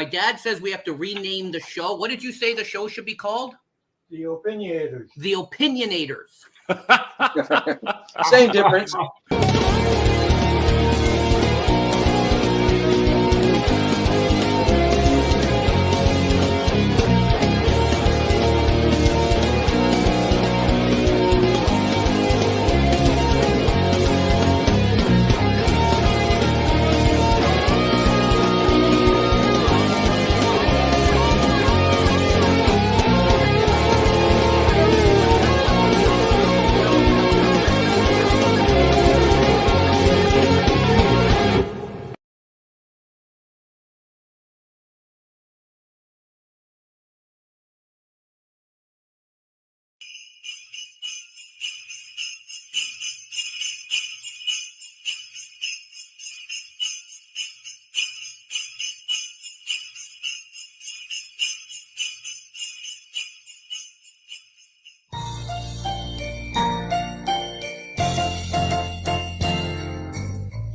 My dad says we have to rename the show. What did you say the show should be called? The Opinionators. The Opinionators. Same difference.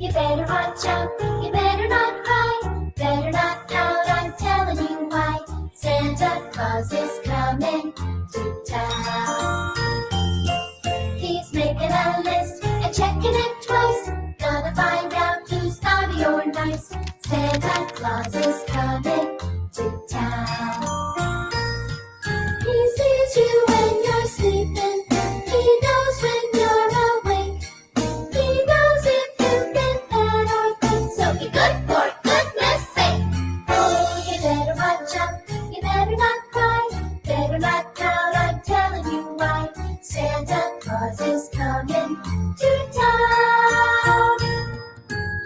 You better watch out, you better not cry, better not pout, I'm telling you why. Santa Claus is coming to town. He's making a list and checking it twice, gonna find out who's naughty or nice. Santa Claus is coming to town. He sees you when you're sleeping, he knows when you're awake. He knows if you've been bad or good, so be good for goodness sake. Oh, you better watch out, you better not cry, better not pout, I'm telling you why. Santa Claus is coming to town.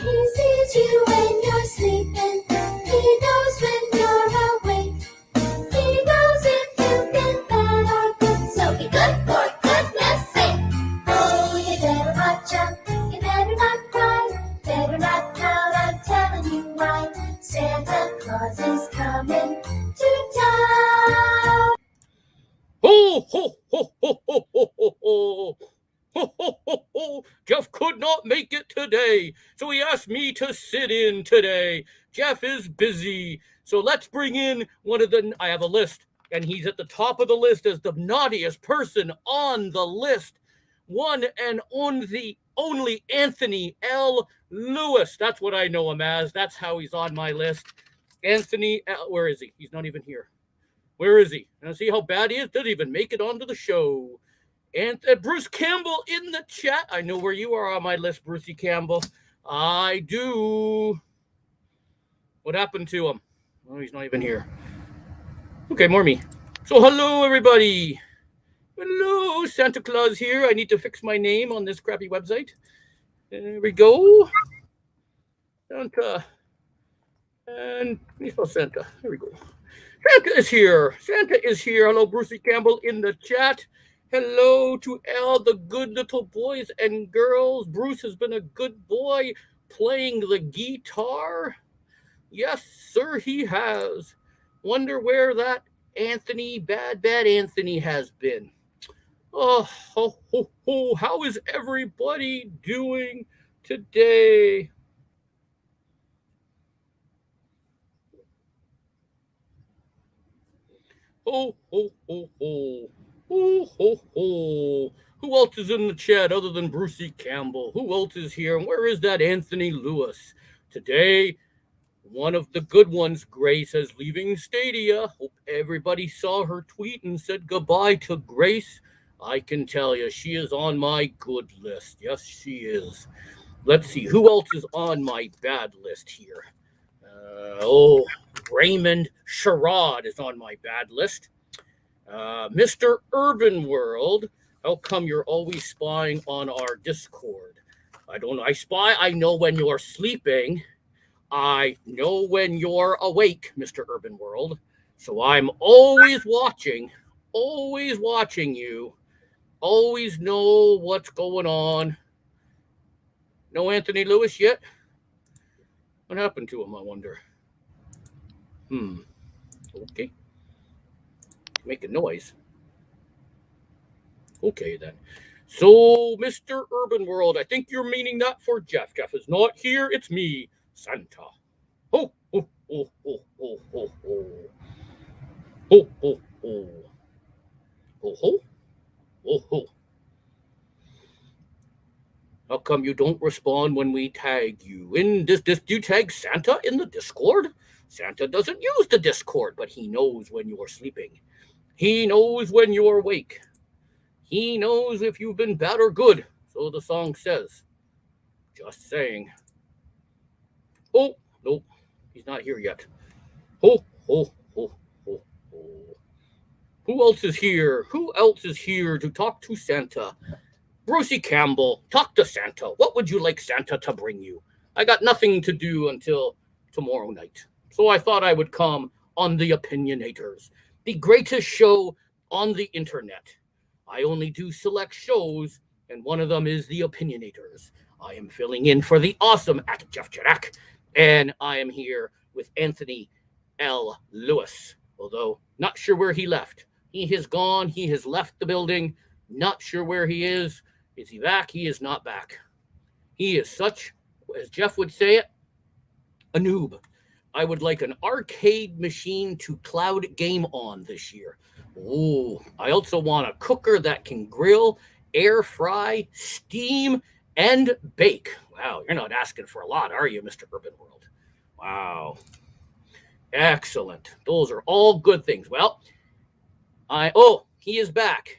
He sees you when you're sleeping, he knows when you're awake. He knows if you've been bad or good, so be good for goodness sake. Oh, you better watch out, you better not cry, better not pout, I'm telling you why. Santa Claus is coming to town. Ho, ho, ho, ho, ho, ho, ho, ho. Ho, ho, ho, ho. Jeff could not make it today, so he asked me to sit in today. Jeff is busy, so let's bring in one of the... I have a list, and he's at the top of the list as the naughtiest person on the list. One and only Anthony L. Lewis. That's what I know him as. That's how he's on my list. Anthony L. Where is he? He's not even here. Where is he? Now see how bad he is? Doesn't even make it onto the show. And Bruce Campbell in the chat. I know where you are on my list, Brucey Campbell. I do. What happened to him? Oh, he's not even here. Okay, more me. So hello, everybody. Hello, Santa Claus here. I need to fix my name on this crappy website. There we go. Santa. And let me spell Santa. There we go. Santa is here. Santa is here. Hello, Brucey Campbell in the chat. Hello to all the good little boys and girls. Bruce has been a good boy playing the guitar. Yes, sir, he has. Wonder where that Anthony, bad Anthony has been. Oh, ho, ho, ho. How is everybody doing today? Ho, ho, ho, ho. Ho, ho, ho. Who else is in the chat other than Brucey Campbell? Who else is here? And where is that Anthony Lewis? Today, one of the good ones, Grace, is leaving Stadia. Hope everybody saw her tweet and said goodbye to Grace. I can tell you, she is on my good list. Yes, she is. Let's see, who else is on my bad list here? Raymond Sherrod is on my bad list. Mr. Urban World, how come you're always spying on our Discord? I don't know. I spy. I know when you're sleeping. I know when you're awake, Mr. Urban World. So I'm always watching you. Always know what's going on. No Anthony Lewis yet? What happened to him, I wonder? Okay. Making noise. Okay, then. So, Mr. Urban World, I think you're meaning that for Jeff. Jeff is not here. It's me, Santa. Oh, oh, ho, ho, ho, ho, ho. Ho, ho, ho. Ho, ho. Ho, ho. How come you don't respond when we tag you? Do you tag Santa in the Discord? Santa doesn't use the Discord, but he knows when you're sleeping. He knows when you're awake. He knows if you've been bad or good. So the song says. Just saying. Oh, nope. He's not here yet. Ho, ho, ho, ho, ho. Who else is here? Who else is here to talk to Santa? Brucey Campbell, talk to Santa. What would you like Santa to bring you? I got nothing to do until tomorrow night. So I thought I would come on the Opinionators, the greatest show on the internet. I only do select shows, and one of them is the Opinionators. I am filling in for the awesome at Jeff Jarak, and I am here with Anthony L. Lewis, although not sure where he left. He has gone. He has left the building. Not sure where he is. Is he back? He is not back. He is such, as Jeff would say it, a noob. I would like an arcade machine to cloud game on this year. Oh, I also want a cooker that can grill, air fry, steam, and bake. Wow, you're not asking for a lot, are you, Mr. Urban World? Wow. Excellent. Those are all good things. Well, he is back.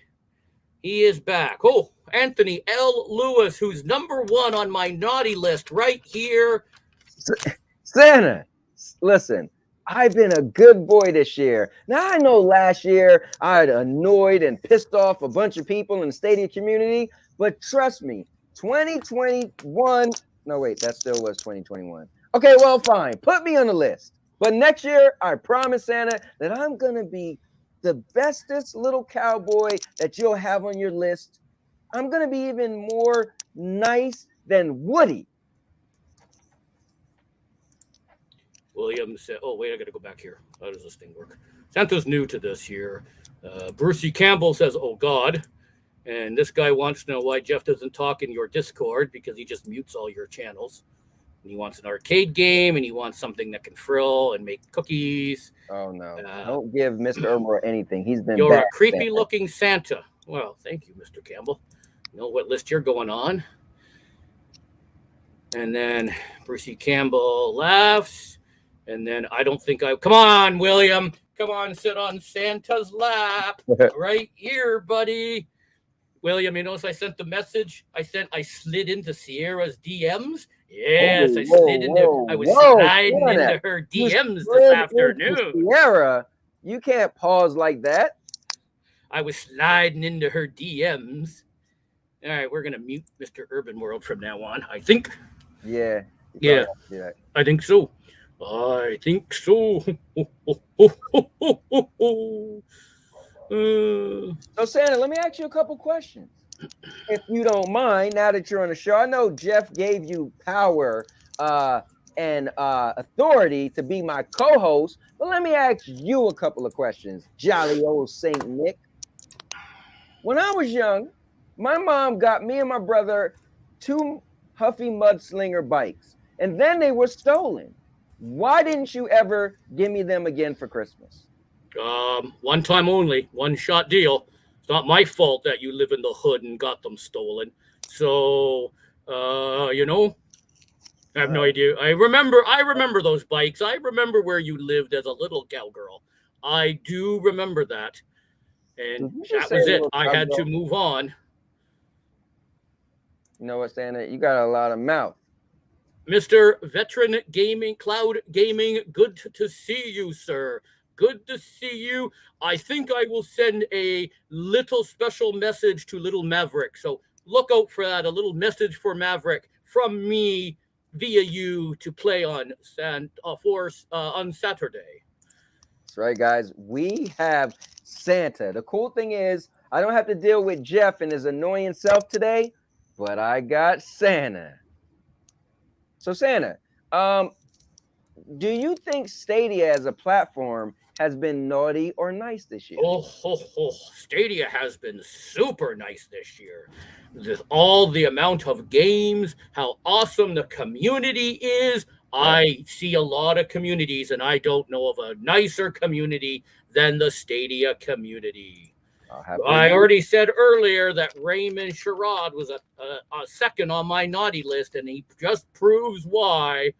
He is back. Oh, Anthony L. Lewis, who's number one on my naughty list right here. Santa, listen, I've been a good boy this year. Now, I know last year I had annoyed and pissed off a bunch of people in the Stadia community, but trust me, 2021, no, wait, that still was 2021. Okay, well, fine, put me on the list. But next year, I promise, Santa, that I'm going to be the bestest little cowboy that you'll have on your list. I'm going to be even more nice than Woody. William said, oh, wait, I got to go back here. How does this thing work? Santa's new to this here. Brucey Campbell says, oh, God. And this guy wants to know why Jeff doesn't talk in your Discord because he just mutes all your channels. And he wants an arcade game, and he wants something that can frill and make cookies. Oh, no. Don't give Mr. Urmore anything. He's been You're bad, a creepy-looking Santa. Well, thank you, Mr. Campbell. You know what list you're going on. And then Brucey Campbell laughs. And then I don't think I... Come on, William. Come on, sit on Santa's lap. Right here, buddy. William, you notice I sent the message? I slid into Sierra's DMs. Yes, I was sliding into her DMs this afternoon. Sierra, you can't pause like that. I was sliding into her DMs. All right, we're going to mute Mr. Urban World from now on, I think. Yeah. Yeah, I think so. I think so. So, Santa, let me ask you a couple questions. If you don't mind, now that you're on the show, I know Jeff gave you power and authority to be my co-host, but let me ask you a couple of questions, jolly old Saint Nick. When I was young, my mom got me and my brother 2 Huffy Mudslinger bikes, and then they were stolen. Why didn't you ever give me them again for Christmas? One time only, one shot deal. It's not my fault that you live in the hood and got them stolen. So, I have no idea. I remember those bikes. I remember where you lived as a little cowgirl. I do remember that. And that was it. I had to move on. You know what, Santa? You got a lot of mouth. Mr. Veteran Gaming, Cloud Gaming, good to see you, sir. Good to see you. I think I will send a little special message to little Maverick. So look out for that, a little message for Maverick from me via you to play on Saturday. That's right, guys. We have Santa. The cool thing is I don't have to deal with Jeff and his annoying self today, but I got Santa. So, Santa, do you think Stadia as a platform has been naughty or nice this year? Stadia has been super nice this year. With all the amount of games, how awesome the community is, I see a lot of communities, and I don't know of a nicer community than the Stadia community. I already said earlier that Raymond Sherrod was a second on my naughty list, and he just proves why.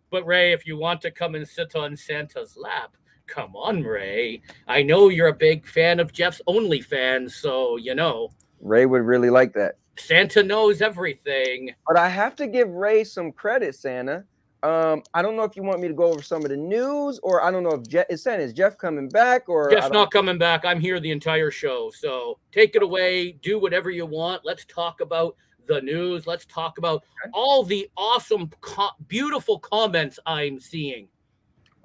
But Ray, if you want to come and sit on Santa's lap, come on, Ray. I know you're a big fan of Jeff's OnlyFans, so you know. Ray would really like that. Santa knows everything. But I have to give Ray some credit, Santa. I don't know if you want me to go over some of the news, or I don't know if is Jeff coming back, or Jeff's not coming back. I'm here the entire show, so take it away. Do whatever you want. Let's talk about the news. Let's talk about all the awesome, beautiful comments I'm seeing.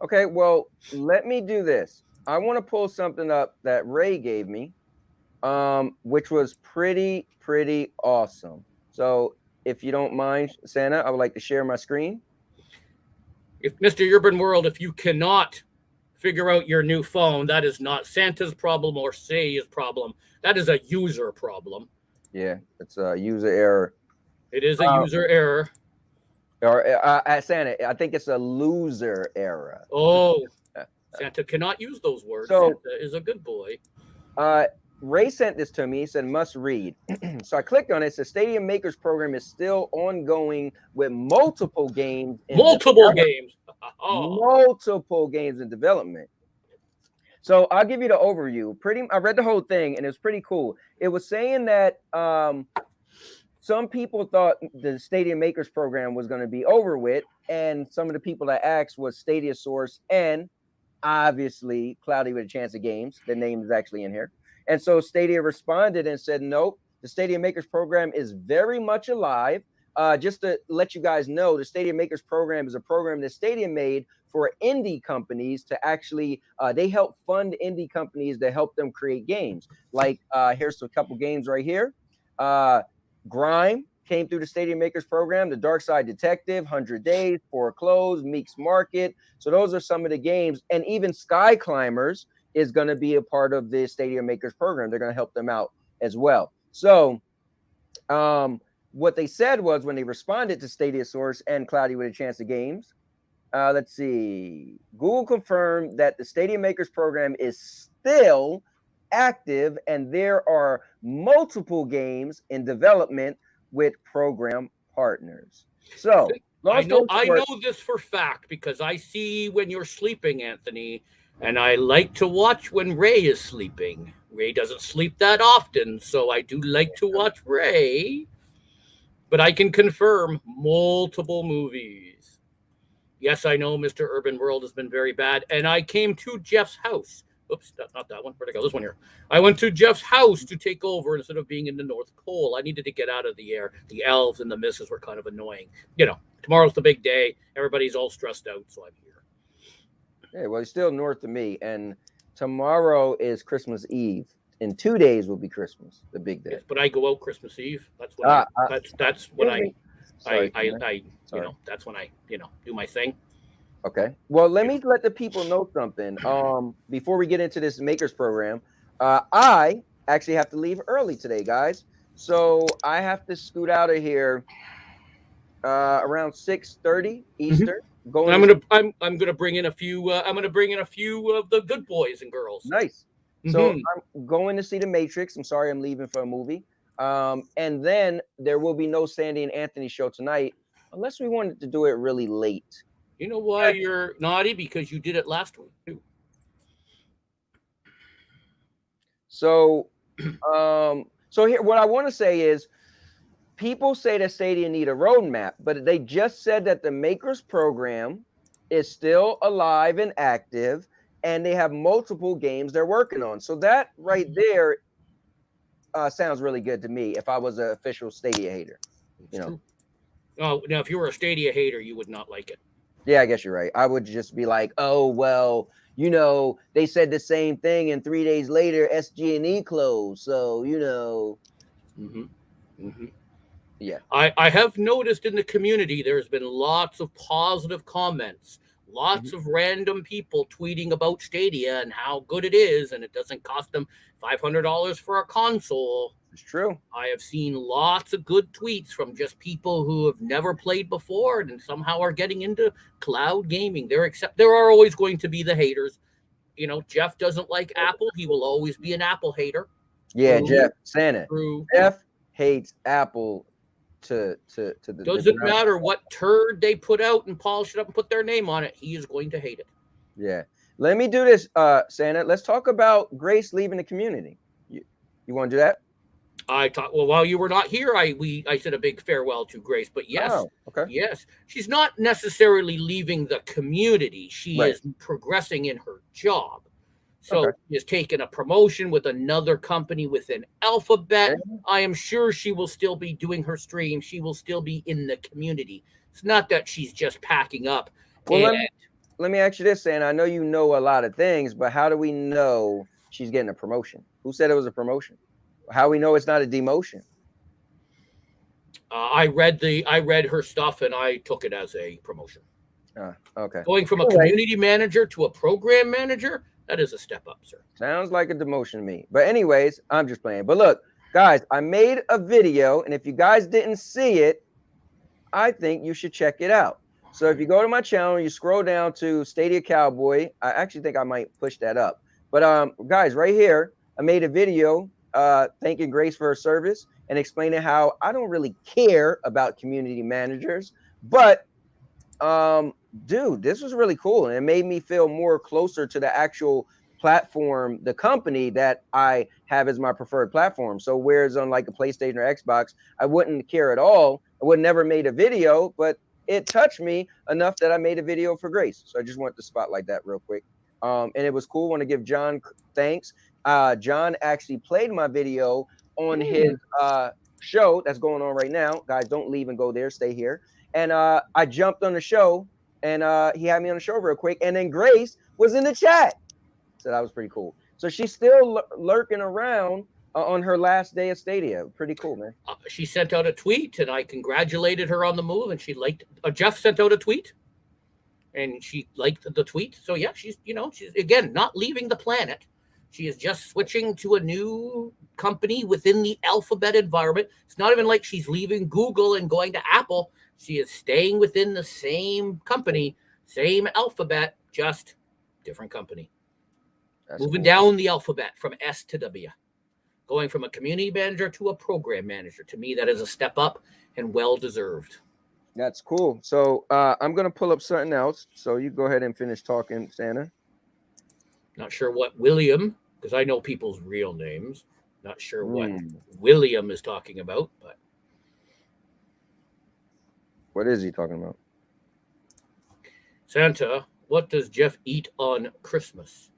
Okay, well, let me do this. I want to pull something up that Ray gave me, which was pretty awesome. So if you don't mind, Santa, I would like to share my screen. If Mr. Urban World, if you cannot figure out your new phone, that is not Santa's problem or Say's problem. That is a user problem. Yeah, it's a user error. It is a user error. Or Santa, I think it's a loser error. Oh, Santa cannot use those words. So, Santa is a good boy. Ray sent this to me. He said, must read. So I clicked on it. It says Stadium Makers program is still ongoing with multiple games. Multiple games in development. So I'll give you the overview. I read the whole thing, and it was pretty cool. It was saying that some people thought the Stadium Makers program was going to be over with, and some of the people that asked was Stadia Source and obviously Cloudy with a Chance of Games. The name is actually in here. And so Stadia responded and said, nope, the Stadia Makers program is very much alive. Just to let you guys know, the Stadia Makers program is a program that Stadia made for indie companies to actually, they help fund indie companies to help them create games. Like, here's a couple games right here. Grime came through the Stadia Makers program, The Dark Side Detective, 100 Days, Foreclosed, Meek's Market. So those are some of the games. And even Sky Climbers is going to be a part of the Stadia Makers program. They're going to help them out as well. So what they said was when they responded to Stadia Source and Cloudy with a Chance of Games, let's see, Google confirmed that the Stadia Makers program is still active and there are multiple games in development with program partners. So I know this for fact because I see when you're sleeping, Anthony, and I like to watch when Ray is sleeping. Ray doesn't sleep that often, so I do like to watch Ray. But I can confirm multiple movies. Yes, I know Mr. Urban World has been very bad. And I came to Jeff's house. Oops, not that one. Where'd I go? This one here. I went to Jeff's house to take over instead of being in the North Pole. I needed to get out of the air. The elves and the misses were kind of annoying. You know, tomorrow's the big day. Everybody's all stressed out, so I'm here. Yeah, well, he's still north of me. And tomorrow is Christmas Eve. In 2 days will be Christmas, the big day. Yes, but I go out Christmas Eve. That's when that's when I that's when I do my thing. Okay. Well, let me let the people know something. Before we get into this Makers program, I actually have to leave early today, guys. So I have to scoot out of here around 6:30 Eastern. I'm gonna bring in a few. I'm gonna bring in a few of the good boys and girls. Nice. So I'm going to see The Matrix. I'm sorry I'm leaving for a movie. And then there will be no Sandy and Anthony show tonight unless we wanted to do it really late. You know why you're naughty? Because you did it last week too. So here, what I want to say is people say that Stadia need a roadmap, but they just said that the Makers program is still alive and active. And they have multiple games they're working on. So that right there sounds really good to me if I was an official Stadia hater. Oh, now if you were a Stadia hater, you would not like it. Yeah, I guess you're right. I would just be like, oh, well, they said the same thing and 3 days later SG&E closed. So, Yeah. I have noticed in the community there's been lots of positive comments. Lots of random people tweeting about Stadia and how good it is, and it doesn't cost them $500 for a console. It's true. I have seen lots of good tweets from just people who have never played before and somehow are getting into cloud gaming. There are always going to be the haters. You know, Jeff doesn't like Apple. He will always be an Apple hater. Yeah, True. Jeff, Santa. True. Jeff hates Apple to the Doesn't matter what turd they put out and polish it up and put their name on it. He is going to hate it. Yeah. Let me do this, Santa. Let's talk about Grace leaving the community. You want to do that? Well, while you were not here, I said a big farewell to Grace, but yes, okay. Yes, she's not necessarily leaving the community. She Right. is progressing in her job. So she has taken a promotion with another company within Alphabet. I am sure she will still be doing her stream. She will still be in the community. It's not that she's just packing up. Well, let me ask you this, Santa. I know you know a lot of things, but how do we know she's getting a promotion? Who said it was a promotion? How we know it's not a demotion? I read her stuff and I took it as a promotion. Okay. Going from a community manager to a program manager, that is a step up, sir. Sounds like a demotion to me. But anyways, I'm just playing. But look, guys, I made a video, and if you guys didn't see it, I think you should check it out. So if you go to my channel, you scroll down to Stadia Cowboy. I actually think I might push that up. But guys, right here, I made a video thanking Grace for her service and explaining how I don't really care about community managers, but dude, this was really cool, and it made me feel more closer to the actual platform, the company that I have as my preferred platform. So whereas on like a PlayStation or Xbox, I wouldn't care at all. I would never made a video, but it touched me enough that I made a video for Grace. So I just want to spotlight that real quick. And it was cool. I want to give John thanks. John actually played my video on his show that's going on right now. Guys, don't leave and go there. Stay here. And I jumped on the show, and he had me on the show real quick. And then Grace was in the chat. So that was pretty cool. So she's still lurking around on her last day of Stadia. Pretty cool, man. She sent out a tweet, and I congratulated her on the move, and she liked Jeff sent out a tweet, and she liked the tweet. So yeah, she's again not leaving the planet. She is just switching to a new company within the Alphabet environment. It's not even like she's leaving Google and going to Apple. She is staying within the same company, same Alphabet, just different company. That's moving down the alphabet from S to W. Going from a community manager to a program manager. To me, that is a step up and well-deserved. That's cool. So I'm going to pull up something else. So you go ahead and finish talking, Santa. Not sure what William, because I know people's real names. Not sure what William is talking about, but. What is he talking about? Santa, what does Jeff eat on Christmas?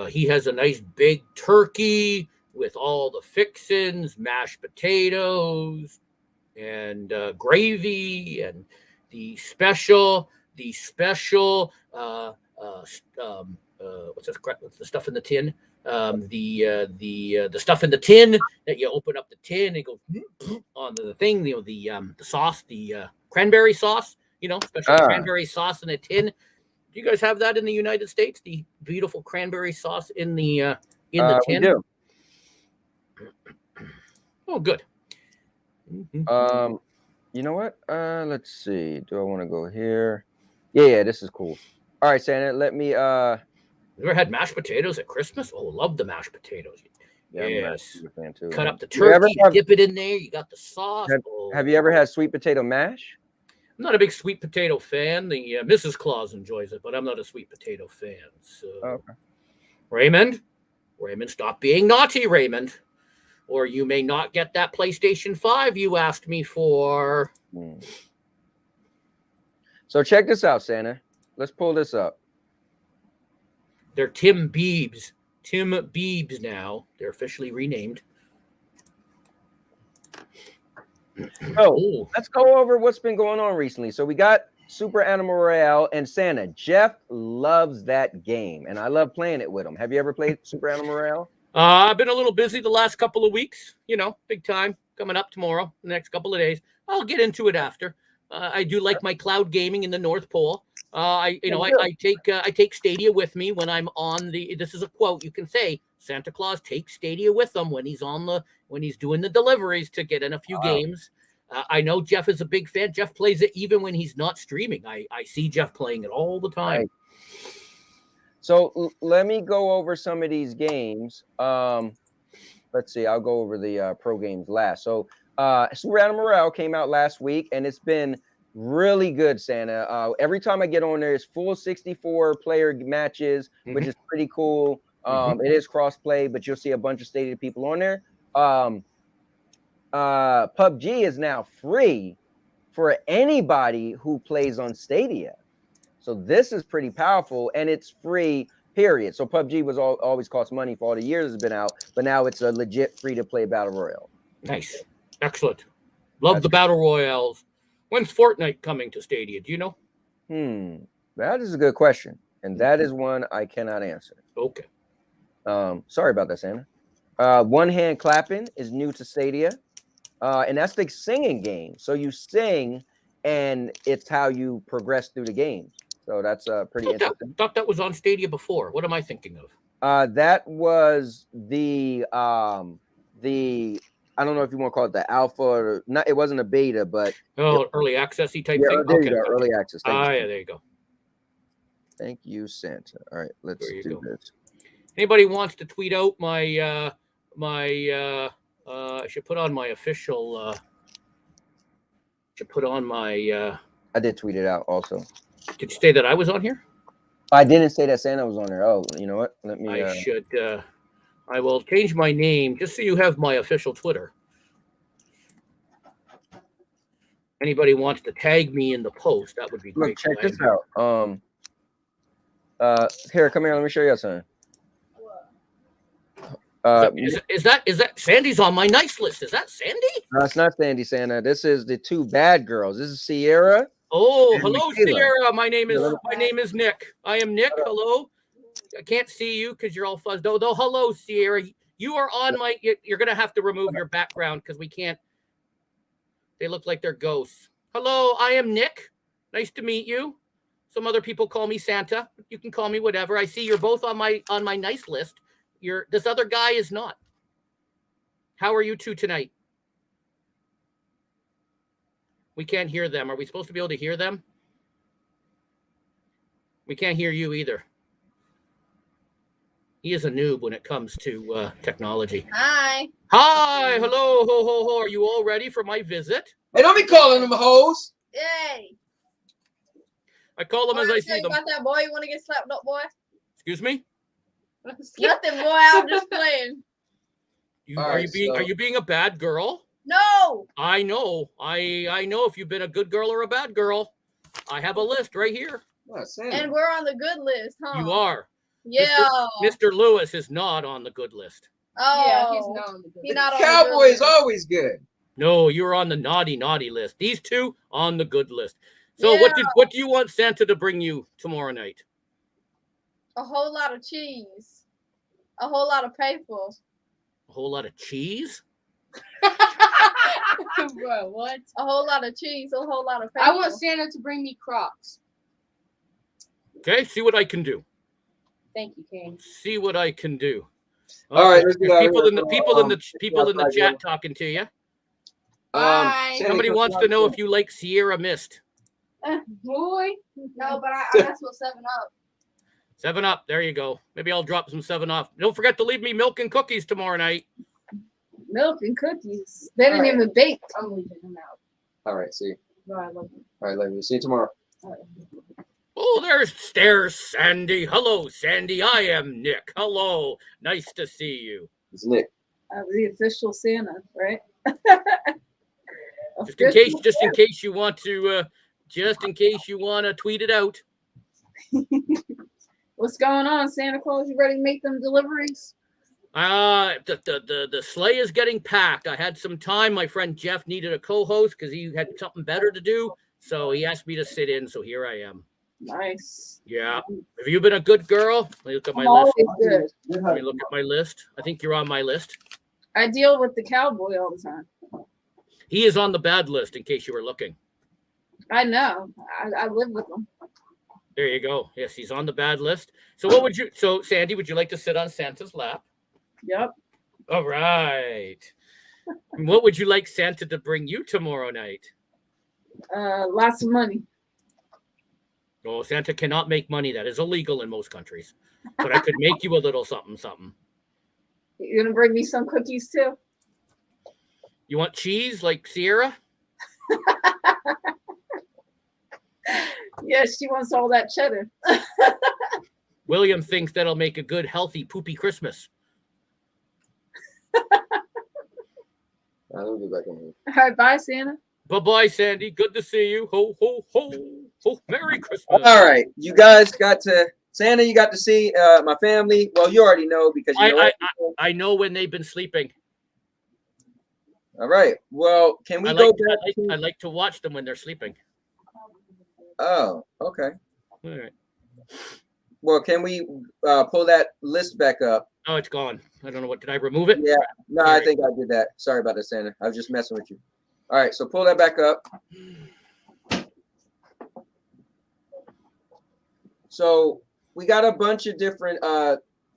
He has a nice big turkey with all the fixins, mashed potatoes, and gravy, and the special. What's the stuff in the tin? The stuff in the tin that you open up the tin and go on the thing. The sauce, the cranberry sauce. Special cranberry sauce in a tin. Do you guys have that in the United States? The beautiful cranberry sauce in the tin. We do. Oh, good. You know what? Let's see. Do I want to go here? Yeah, this is cool. All right, Santa. Let me. You ever had mashed potatoes at Christmas? Oh, love the mashed potatoes. Yeah, yes. I'm a fan too. Cut up the turkey, dip it in there. You got the sauce. Have you ever had sweet potato mash? I'm not a big sweet potato fan. The Mrs. Claus enjoys it, but I'm not a sweet potato fan. So, okay. Raymond, stop being naughty, Raymond, or you may not get that PlayStation 5 you asked me for. So check this out, Santa. Let's pull this up. They're Tim Biebs. Tim Biebs now. They're officially renamed. Oh, let's go over what's been going on recently. So we got Super Animal Royale and Santa. Jeff loves that game, and I love playing it with him. Have you ever played Super Animal Royale? I've been a little busy the last couple of weeks. Big time coming up tomorrow, the next couple of days. I'll get into it after. I do like my cloud gaming in the North Pole. I take Stadia with me when I'm on the. This is a quote. You can say Santa Claus takes Stadia with him when he's doing the deliveries to get in a few games. I know Jeff is a big fan. Jeff plays it even when he's not streaming. I see Jeff playing it all the time. Right. So let me go over some of these games. Let's see. I'll go over the pro games last. So Super Animal Morale came out last week, and it's been really good, Santa. Every time I get on there, it's full 64 player matches, which is pretty cool. It is cross-play, but you'll see a bunch of Stadia people on there. PUBG is now free for anybody who plays on Stadia. So this is pretty powerful, and it's free, period. So PUBG was always cost money for all the years it's been out, but now it's a legit free-to-play battle royale. Nice. Excellent. Love the battle royales. When's Fortnite coming to Stadia? Do you know? That is a good question, and that is one I cannot answer. Okay. Sorry about that, Santa. One Hand Clapping is new to Stadia, and that's the singing game. So you sing, and it's how you progress through the game. So that's pretty interesting. Thought that was on Stadia before. What am I thinking of? That was the I don't know if you want to call it the alpha or not. It wasn't a beta, but early accessy type thing. There you go, early access. Yeah, there you go. Thank you, Santa. All right, let's do this. Anybody wants to tweet out my I should put on my official. I did tweet it out also. Did you say that I was on here? I didn't say that Santa was on there. Oh, you know what? Let me. I will change my name just so you have my official Twitter. Anybody wants to tag me in the post, that would be great. Look, check this out. Here, come here. Let me show you something. Is that Sandy's on my nice list? Is that Sandy? No, it's not Sandy, Santa. This is the two bad girls. This is Sierra. Oh, hello, Sierra. My name is Nick. I am Nick. Hello. I can't see you because you're all fuzzed. Though, hello, Sierra. You are on my. You're gonna have to remove your background because we can't. They look like they're ghosts. Hello, I am Nick. Nice to meet you. Some other people call me Santa. You can call me whatever. I see you're both on my nice list. This other guy is not. How are you two tonight? We can't hear them. Are we supposed to be able to hear them? We can't hear you either. He is a noob when it comes to technology. Hi. Hi. Hello. Ho, ho, ho. Are you all ready for my visit? Hey, don't be calling them hoes. Yay. I call them as I see them. Got that boy? You want to get slapped up, boy? Excuse me? Nothing, boy. I'm just playing. Are you being a bad girl? No. I know. I know if you've been a good girl or a bad girl. I have a list right here. And we're on the good list, huh? You are. Yeah. Mr. Lewis is not on the good list. Oh, yeah, he's not on the good list. Not Cowboy is always good. No, you're on the naughty list. These two on the good list. So what do you want Santa to bring you tomorrow night? A whole lot of cheese. A whole lot of paper. A whole lot of cheese? Bro, what? A whole lot of cheese. A whole lot of paper. I want Santa to bring me Crocs. Okay, see what I can do. Thank you, King. See what I can do. All right, there's people in the chat talking to you. Bye. Somebody wants to know if you like Sierra Mist. Boy. No, but I mess with 7-Up. 7-Up, there you go. Maybe I'll drop some 7-Up. Don't forget to leave me milk and cookies tomorrow night. Milk and cookies. They didn't even bake. I'm leaving them out. All right, see you. Bye, I love you. All right, love you. See you tomorrow. All right. Oh, there's Sandy. Hello, Sandy. I am Nick. Hello. Nice to see you. It's Nick. The official Santa, right? Just in case you want to tweet it out. What's going on, Santa Claus? You ready to make them deliveries? The sleigh is getting packed. I had some time. My friend Jeff needed a co-host because he had something better to do. So he asked me to sit in. So here I am. Nice. Yeah. Have you been a good girl? Let me look at my list. Good. Let me look at my list. I think you're on my list. I deal with the cowboy all the time. He is on the bad list, in case you were looking. I know. I live with him. There you go. Yes, he's on the bad list. So Sandy, would you like to sit on Santa's lap? Yep. All right. And what would you like Santa to bring you tomorrow night? Lots of money. Oh, Santa cannot make money. That is illegal in most countries. But I could make you a little something, something. You're gonna bring me some cookies too? You want cheese like Sierra? Yes, she wants all that cheddar. William thinks that'll make a good, healthy, poopy Christmas. Let me get back in here. All right, bye, Santa. Bye-bye, Sandy. Good to see you. Ho, ho, ho. Ho, Merry Christmas. All right, you guys got to Santa. You got to see my family. Well, you already know because you know. I know when they've been sleeping. All right. Well, can we I go back? I like to watch them when they're sleeping. Oh, okay. All right. Well, can we pull that list back up? Oh, it's gone. I don't know what. Did I remove it? Yeah. No, Sorry. I think I did that. Sorry about that, Santa. I was just messing with you. All right, so pull that back up. So we got a bunch of different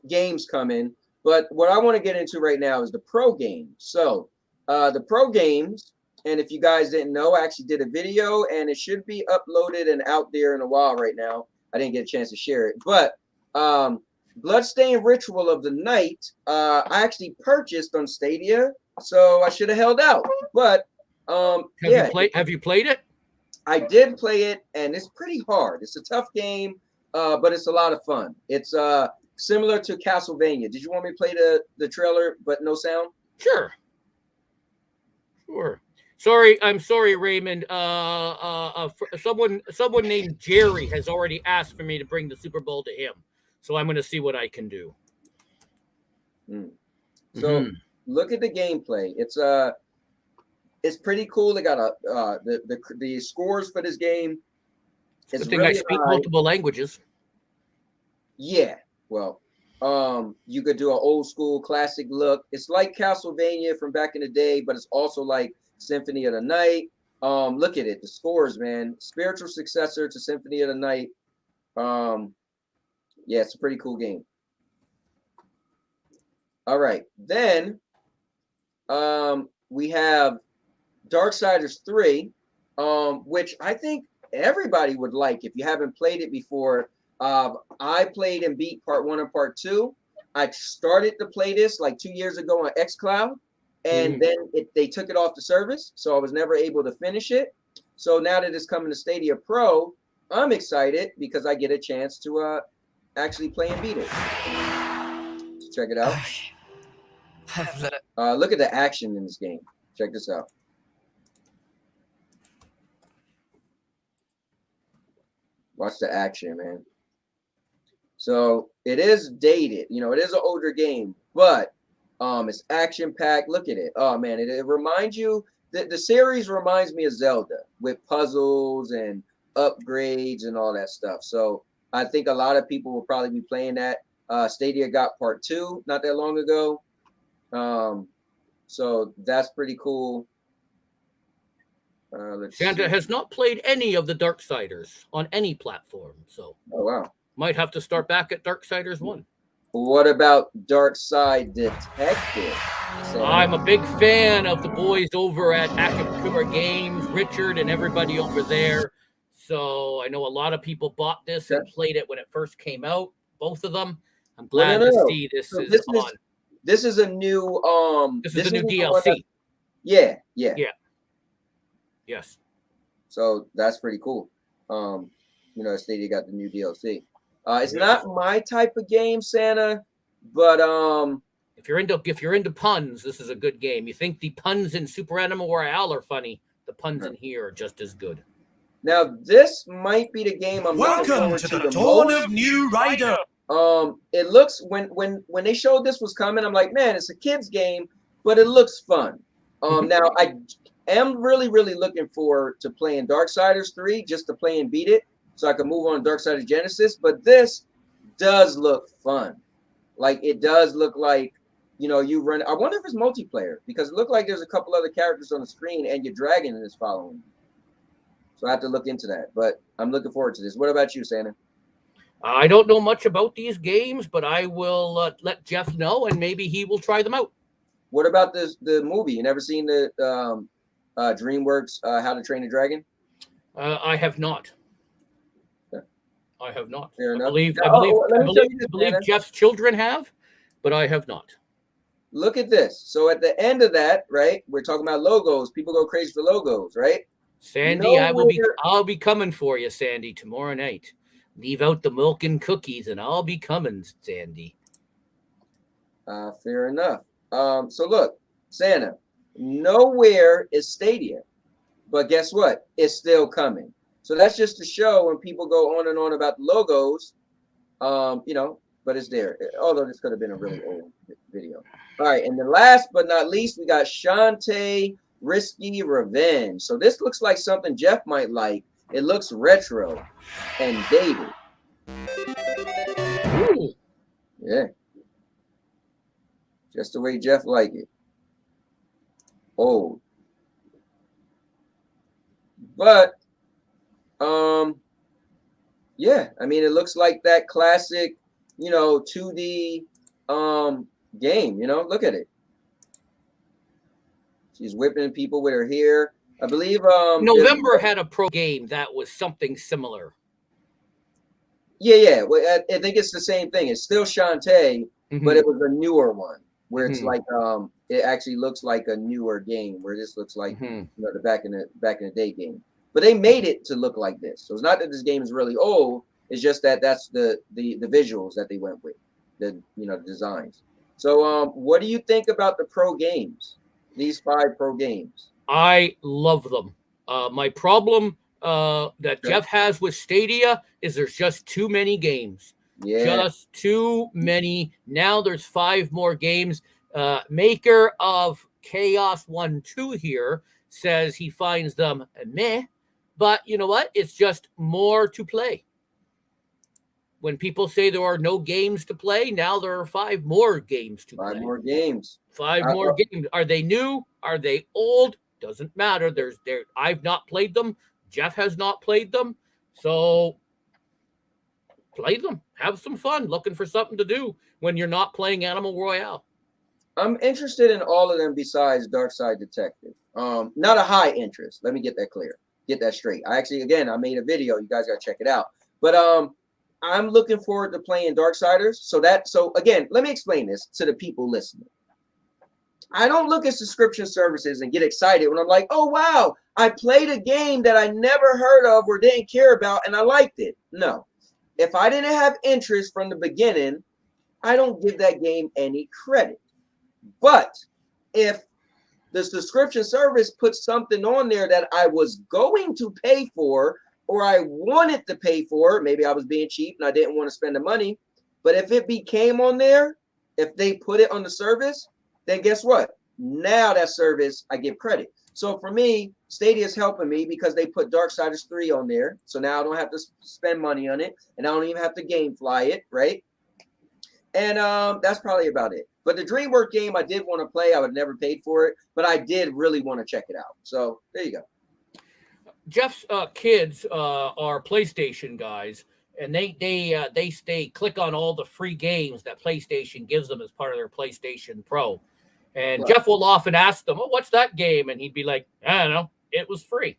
games coming, but what I want to get into right now is the pro games. So the pro games, and if you guys didn't know, I actually did a video, and it should be uploaded and out there in a while right now. I didn't get a chance to share it, but Bloodstained Ritual of the Night, I actually purchased on Stadia, so I should have held out. But Have you played it? I did play it, and it's pretty hard. It's a tough game, but it's a lot of fun. It's similar to Castlevania. Did you want me to play the trailer but no sound? Sure. Sorry, I'm sorry, Raymond. Someone named Jerry has already asked for me to bring the Super Bowl to him, so I'm going to see what I can do. So look at the gameplay. It's pretty cool. They got the scores for this game. It's good thing I speak multiple languages. Yeah, well, you could do an old school classic look. It's like Castlevania from back in the day, but it's also like Symphony of the Night. Look at it, the scores, man. Spiritual successor to Symphony of the Night. Yeah, it's a pretty cool game. All right, then we have Darksiders 3, which I think everybody would like if you haven't played it before. I played and beat part 1 and part 2. I started to play this like 2 years ago on xCloud, and then they took it off the service, so I was never able to finish it. So now that it's coming to Stadia Pro, I'm excited because I get a chance to actually play and beat it. So check it out. Look at the action in this game. Check this out. Watch the action, man. So it is dated, you know, it is an older game, but it's action packed. Look at it. Oh man, it reminds you that the series reminds me of Zelda with puzzles and upgrades and all that stuff. So I think a lot of people will probably be playing that. Stadia got part 2 not that long ago. So that's pretty cool. Santa has not played any of the Darksiders on any platform, so might have to start back at Darksiders 1. What about Darkside Detective? So, I'm a big fan of the boys over at Akakura Games, Richard and everybody over there. So I know a lot of people bought this and played it when it first came out, both of them. I'm glad to see this is on. This is a new this is a new DLC. Yeah. Yes. So that's pretty cool. You know, Stadia got the new DLC. It's not my type of game, Santa, but if you're into puns, this is a good game. You think the puns in Super Animal Royale are funny? The puns in here are just as good. Now this might be the game I'm looking forward to the dawn of New Rider. It looks when they showed this was coming, I'm like, man, it's a kid's game, but it looks fun. Now I am really looking forward to playing Darksiders 3 just to play and beat it, so I can move on to Darksiders Genesis. But this does look fun. Like it does look like, you know, you run. I wonder if it's multiplayer because it looked like there's a couple other characters on the screen and your dragon is following you. So I have to look into that. But I'm looking forward to this. What about you, Santa? I don't know much about these games, but I will let Jeff know, and maybe he will try them out. What about the movie? You never seen the DreamWorks How to Train a Dragon? I have not. Yeah. I have not. Fair I enough. believe, Now, I believe, let I me show believe, you this, I believe Anna. Jeff's children have, but I have not. Look at this. So at the end of that, right? We're talking about logos. People go crazy for logos, right? Sandy, Nowhere. I'll be coming for you, Sandy, tomorrow night. Leave out the milk and cookies, and I'll be coming, Sandy. Fair enough. So look, Santa, nowhere is Stadia, but guess what? It's still coming. So that's just to show when people go on and on about the logos, but it's there. Although this could have been a really old video. All right, and then last but not least, we got Shantae Risky Revenge. So this looks like something Jeff might like. It looks retro and dated. Ooh. Yeah. Just the way Jeff like it. Old. But yeah, I mean it looks like that classic, 2D game, look at it. She's whipping people with her hair. I believe November had a pro game that was something similar. Yeah. Well, I think it's the same thing. It's still Shantae, Mm-hmm. but it was a newer one where it's Mhm. like it actually looks like a newer game where this looks like Mhm. the back in the day game. But they made it to look like this. So it's not that this game is really old. It's just that that's the visuals that they went with, the designs. So what do you think about the pro games? These 5 pro games. I love them. My problem that Okay. Jeff has with Stadia is there's just too many games. Yeah. Just too many. Now there's 5 more games. Maker of Chaos 1-2 here says he finds them meh, but you know what? It's just more to play. When people say there are no games to play, now there are 5 more games to 5 play. more games. 5 more games. Are they new? Are they old? Doesn't matter. I've not played them. Jeff has not played them. So play them. Have some fun looking for something to do when you're not playing Animal Royale. I'm interested in all of them besides Dark Side Detective. Not a high interest. Let me get that clear. Get that straight. I made a video. You guys gotta check it out. But I'm looking forward to playing Darksiders. So again, let me explain this to the people listening. I don't look at subscription services and get excited when I'm like, oh wow, I played a game that I never heard of or didn't care about and I liked it. No. If I didn't have interest from the beginning, I don't give that game any credit. But if the subscription service puts something on there that I was going to pay for or I wanted to pay for, maybe I was being cheap and I didn't want to spend the money, but if it became on there, if they put it on the service, then guess what? Now that service, I give credit. So for me, Stadia is helping me because they put Darksiders 3 on there. So now I don't have to spend money on it and I don't even have to game fly it, right? And that's probably about it. But the DreamWorks game I did want to play. I would have never paid for it, but I did really want to check it out. So there you go. Jeff's kids are PlayStation guys, and they click on all the free games that PlayStation gives them as part of their PlayStation Pro. And Right. Jeff will often ask them, "Oh, what's that game?" And he'd be like, "I don't know. It was free."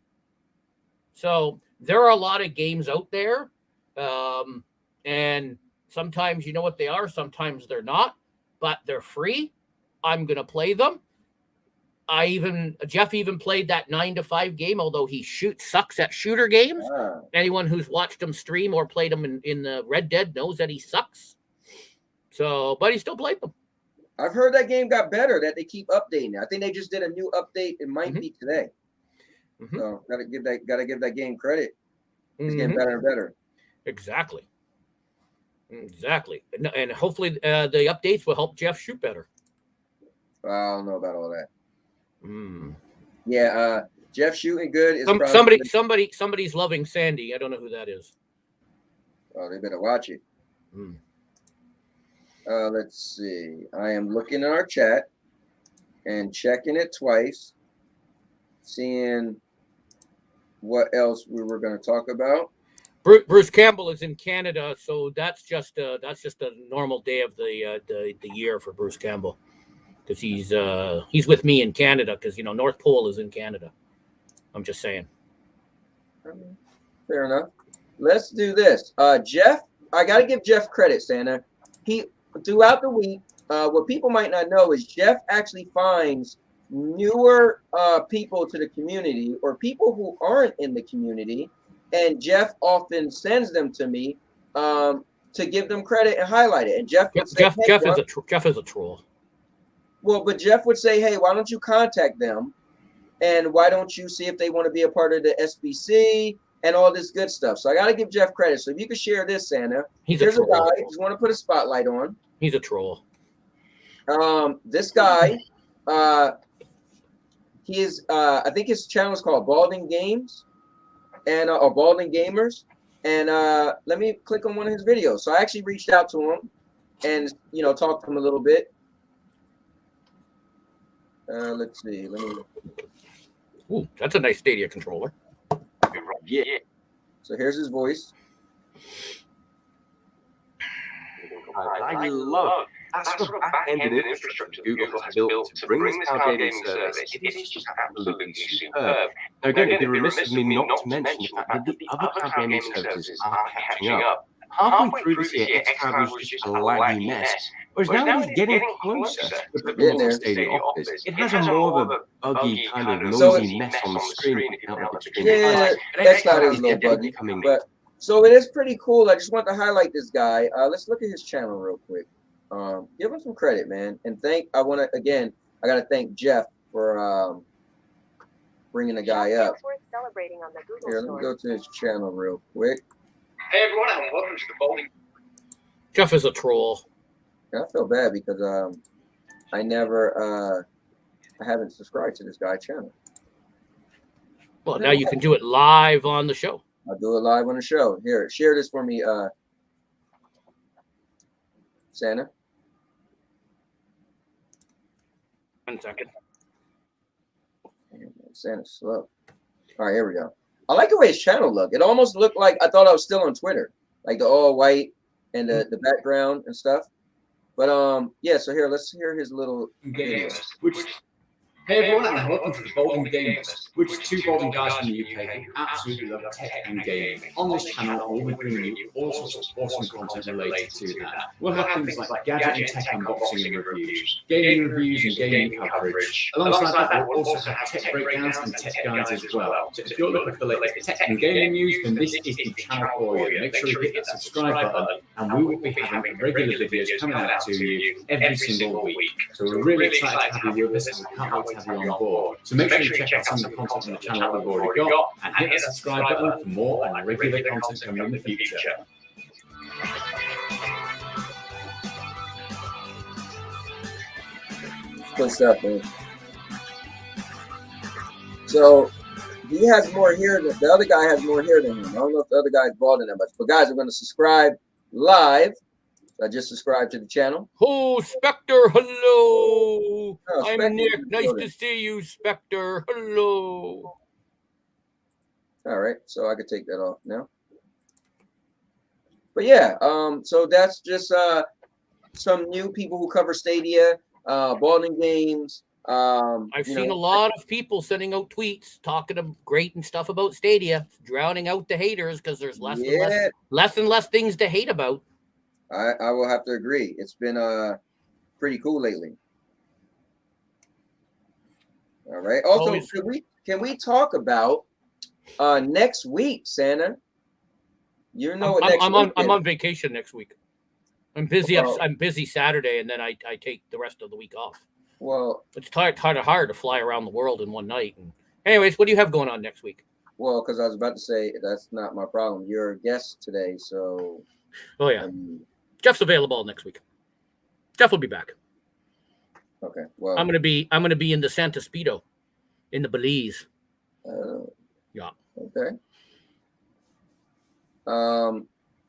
So there are a lot of games out there, and sometimes you know what they are, sometimes they're not, but they're free. I'm gonna play them. Jeff even played that 9 to 5 game, although he sucks at shooter games. Anyone who's watched him stream or played him in the Red Dead knows that he sucks. So, but he still played them. I've heard that game got better, that they keep updating it. I think they just did a new update. It might be today. So gotta give that game credit. It's getting better and better. Exactly. And hopefully the updates will help Jeff shoot better. I don't know about all that. Yeah, Jeff shooting good is somebody's loving Sandy. I don't know who that is. Oh, they better watch it. Let's see. I am looking at our chat and checking it twice, seeing what else we were going to talk about. Bruce Campbell is in Canada, so that's just a normal day of the year for Bruce Campbell, because he's with me in Canada, because North Pole is in Canada. I'm just saying. Fair enough. Let's do this. Jeff, I got to give Jeff credit, Santa. He throughout the week, what people might not know is Jeff actually finds newer people to the community, or people who aren't in the community, and Jeff often sends them to me to give them credit and highlight it. And Jeff would say, Jeff is a troll. Well, but Jeff would say, hey, why don't you contact them? And why don't you see if they want to be a part of the SBC and all this good stuff? So I got to give Jeff credit. So if you could share this, Santa. Here's a guy I just want to put a spotlight on. He's a troll. This guy, he is, I think his channel is called Balding Games, and or Balding Gamers. And let me click on one of his videos. So I actually reached out to him and talked to him a little bit. Let's see. Ooh, that's a nice Stadia controller. Yeah. So here's his voice. I love that sort of back-ended infrastructure Google has built to bring this cloud gaming service. It is just absolutely superb. Now, again, it'd be remiss of me not to mention the fact that the other cloud gaming services are catching up. Halfway through this year, xCloud was just a laggy mess, whereas now it's getting closer to the Google Stadia office. It has a more of a buggy, kind of noisy mess on the screen. Yeah, xCloud is a little buggy, but so it is pretty cool. I just want to highlight this guy. Let's look at his channel real quick. Give him some credit, man, and I got to thank Jeff for bringing the guy up. Here, let me go to his channel real quick. Hey everyone, and welcome to the Balding. Jeff is a troll. I feel bad because I haven't subscribed to this guy's channel. Well, now you can do it live on the show. I'll do it live on the show. Here, share this for me, Santa. 1 second. Santa's slow. All right, here we go. I like the way his channel looked. It almost looked like I thought I was still on Twitter, like the all white and the background and stuff. But yeah. So here, let's hear his little video. Hey everyone, and welcome to the Balding Gamers, which is two balding guys from the UK who absolutely love tech and gaming. On this channel, we'll be bringing you all sorts of awesome content related to that. We'll have things like gadget and tech unboxing and reviews, gaming reviews and gaming coverage. Alongside that, we'll also have tech breakdowns and tech guides as well. So if you're looking for the latest tech and gaming news, then this is the channel for you. Make sure you hit that subscribe button, and we will be having regular videos coming out to you every single week. So we're really excited to have you with us, and we can't wait to have you on board. So make sure you check out some of the content on the channel we've already got, and hit the subscribe button for more and regular content coming in the future. Good stuff, man. So he has more hair than the other guy has more hair than him. I don't know if the other guy's balding that much, but guys, I'm going to subscribe live. I just subscribed to the channel. Oh, Spectre, hello. Oh, I'm Spectre, Nick. Nice to see you, Spectre. Hello. All right, so I could take that off now. But yeah, so that's just some new people who cover Stadia, Balding Games. I've seen a lot of people sending out tweets talking great and stuff about Stadia, drowning out the haters because there's less and less things to hate about. I will have to agree. It's been pretty cool lately. All right. Also, can we talk about next week, Santa? You know what next week is. I'm on vacation next week. I'm busy. I'm busy Saturday, and then I take the rest of the week off. Well, it's hard to fly around the world in one night. And anyways, what do you have going on next week? Well, because I was about to say that's not my problem. You're a guest today, so. Oh yeah. Jeff's available next week. Jeff will be back. Okay. Well, I'm gonna be in the Santa Speedo, in the Belize. Yeah. Okay.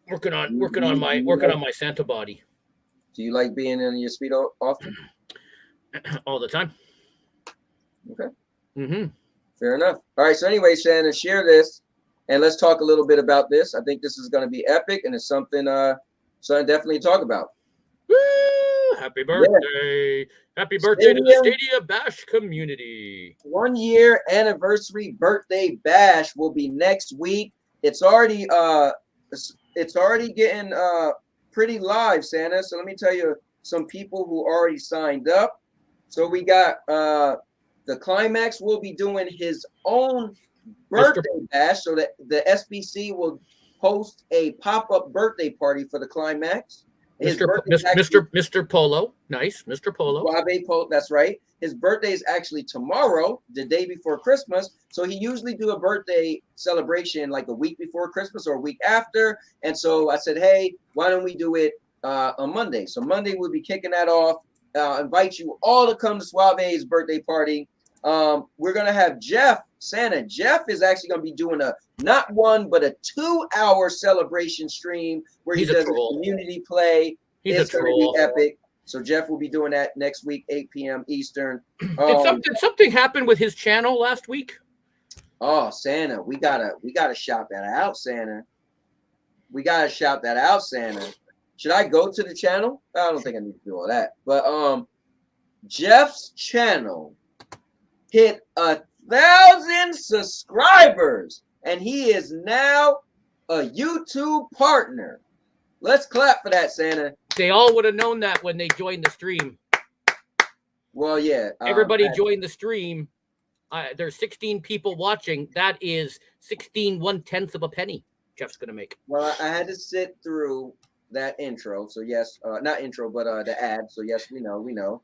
Working on my Santa body. Do you like being in your Speedo often? All the time. Okay. Mm-hmm. Fair enough. All right. So anyway, Shannon, share this. and let's talk a little bit about this. I think this is going to be epic, and it's something definitely to talk about. Woo! Happy birthday. Happy birthday to the Stadia Bash community. 1 year anniversary birthday bash will be next week. It's already getting pretty live, Santa. So let me tell you some people who already signed up. So we got the Climax will be doing his own birthday bash, so that the SBC will host a pop-up birthday party for the Climax. Mr. Polo. Nice. Mr. Polo. Suave Polo, that's right. His birthday is actually tomorrow, the day before Christmas. So he usually do a birthday celebration like a week before Christmas or a week after. And so I said, hey, why don't we do it on Monday? So Monday we'll be kicking that off. Invite you all to come to Suave's birthday party. We're going to have Jeff, Santa. Jeff is actually going to be doing not 1, but a 2-hour celebration stream where he does a community play. It's going to be epic. So Jeff will be doing that next week, 8 p.m. Eastern. Did something happen with his channel last week? Oh, Santa, we gotta shout that out, Santa. We gotta shout that out, Santa. Should I go to the channel? I don't think I need to do all that. But Jeff's channel hit 1,000 subscribers, and he is now a YouTube partner. Let's clap for that, Santa. They all would have known that when they joined the stream. Well, yeah. Everybody joined the stream. There's 16 people watching. That is 16 1/10 of a penny Jeff's going to make. Well, I had to sit through that intro. So, yes, not intro, but the ad. So, yes, we know.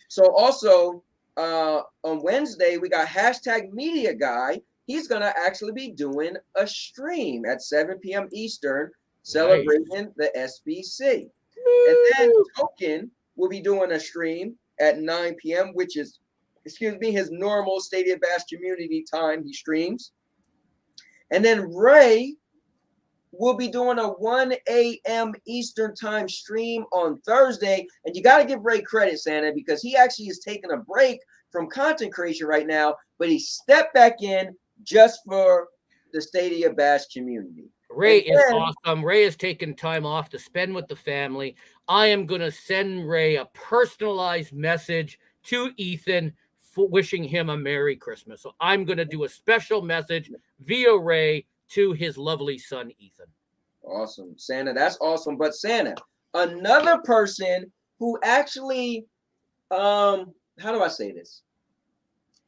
So, also, on Wednesday, we got #Media Guy. He's going to actually be doing a stream at 7 p.m. Eastern, celebrating the SBC. And then Token will be doing a stream at 9 p.m., which is, his normal Stadia Bash community time he streams. And then Ray will be doing a 1 a.m. Eastern time stream on Thursday. And you got to give Ray credit, Santa, because he actually is taking a break from content creation right now, but he stepped back in just for the Stadia Bash community. Ray is awesome. Ray is taking time off to spend with the family. I am going to send Ray a personalized message to Ethan for wishing him a Merry Christmas. So I'm going to do a special message via Ray to his lovely son, Ethan. Awesome, Santa. That's awesome. But Santa, another person who actually, how do I say this?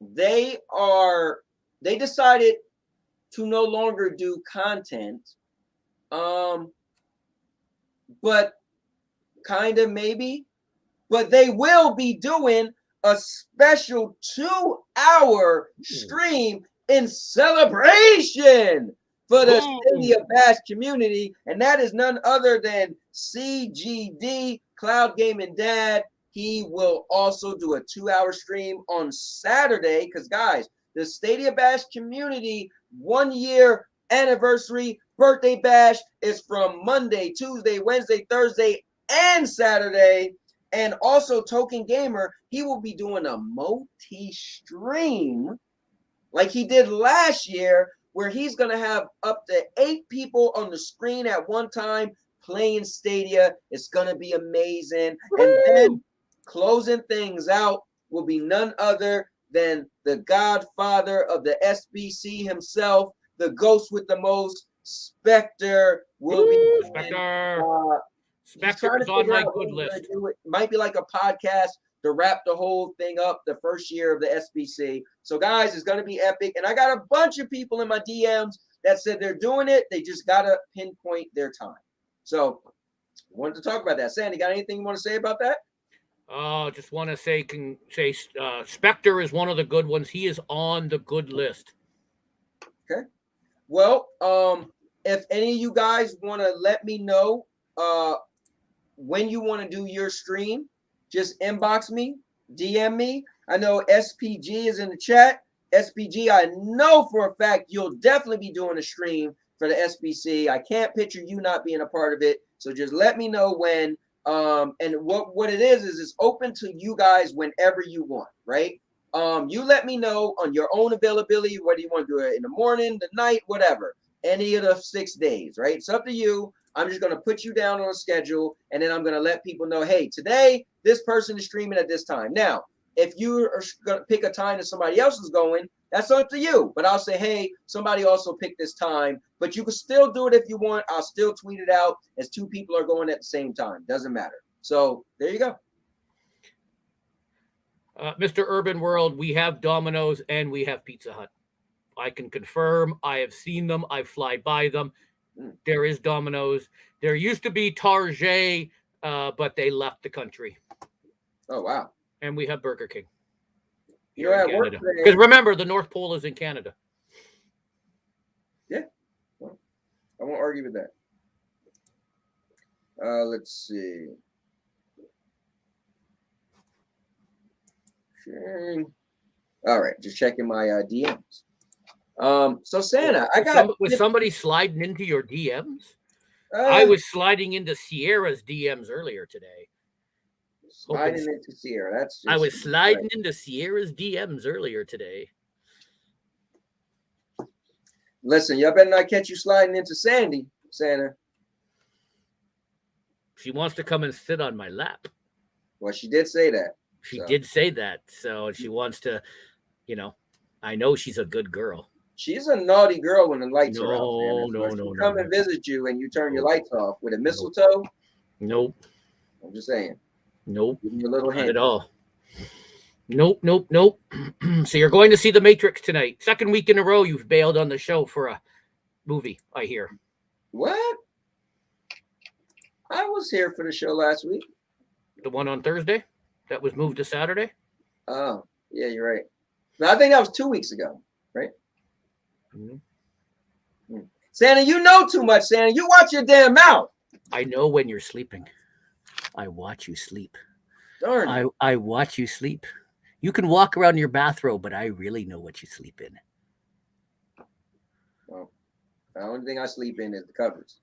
They decided to no longer do content, but kind of maybe, but they will be doing a special 2-hour stream in celebration for the Stadia Bash community, and that is none other than CGD, Cloud Gaming Dad. He will also do a 2-hour stream on Saturday, because guys, the Stadia Bash community 1 year anniversary birthday bash is from Monday, Tuesday, Wednesday, Thursday, and Saturday. And also Token Gamer, he will be doing a multi-stream like he did last year, where he's going to have up to 8 people on the screen at one time playing Stadia. It's going to be amazing. And then closing things out will be none other than the godfather of the SBC himself, the ghost with the most, Spectre, will be. Spectre is on my good list. It might be like a podcast to wrap the whole thing up the first year of the SBC. So, guys, it's going to be epic. And I got a bunch of people in my DMs that said they're doing it. They just got to pinpoint their time. So, I wanted to talk about that. Sandy, got anything you want to say about that? Just want to say, Spectre is one of the good ones. He is on the good list. Okay. Well, if any of you guys want to let me know when you want to do your stream, just inbox me, DM me. I know SPG is in the chat. SPG, I know for a fact you'll definitely be doing a stream for the SBC. I can't picture you not being a part of it. So just let me know when. And what it is it's open to you guys whenever you want, right? You let me know on your own availability, whether you want to do it in the morning, the night, whatever. Any of the 6 days, right? It's up to you. I'm just going to put you down on a schedule, and then I'm going to let people know, hey, today this person is streaming at this time. Now, if you are going to pick a time that somebody else is going, that's up to you. But I'll say, hey, somebody also picked this time. But you can still do it if you want. I'll still tweet it out as 2 people are going at the same time. Doesn't matter. So there you go. Mr. Urban World, we have Domino's and we have Pizza Hut. I can confirm. I have seen them. I fly by them. There is Domino's. There used to be Target, but they left the country. Oh, wow. And we have Burger King. You're at work today. Because remember, the North Pole is in Canada. Yeah. Well, I won't argue with that. Let's see. Sharing. All right, just checking my DMs. So Santa, I got was somebody sliding into your DMs? I was sliding into Sierra's DMs earlier today. Sliding into Sierra. That's just I was sliding into Sierra's DMs earlier today. Listen, y'all better not catch you sliding into Sandy, Santa. She wants to come and sit on my lap. Well, she did say that. She did say that. So she wants to, I know she's a good girl. She's a naughty girl when the lights are out. No. Come and visit you and you turn your lights off with a mistletoe. Nope. I'm just saying. Nope. Give me a little hint. Not at all. Nope. So you're going to see The Matrix tonight. 2nd week in a row you've bailed on the show for a movie, I hear. What? I was here for the show last week. The one on Thursday that was moved to Saturday? Oh, yeah, you're right. No, I think that was 2 weeks ago, right? Mm-hmm. Santa, you know too much, Santa. You watch your damn mouth. I know when you're sleeping. I watch you sleep. Darn. I watch you sleep. You can walk around in your bathrobe, but I really know what you sleep in. Well, the only thing I sleep in is the covers.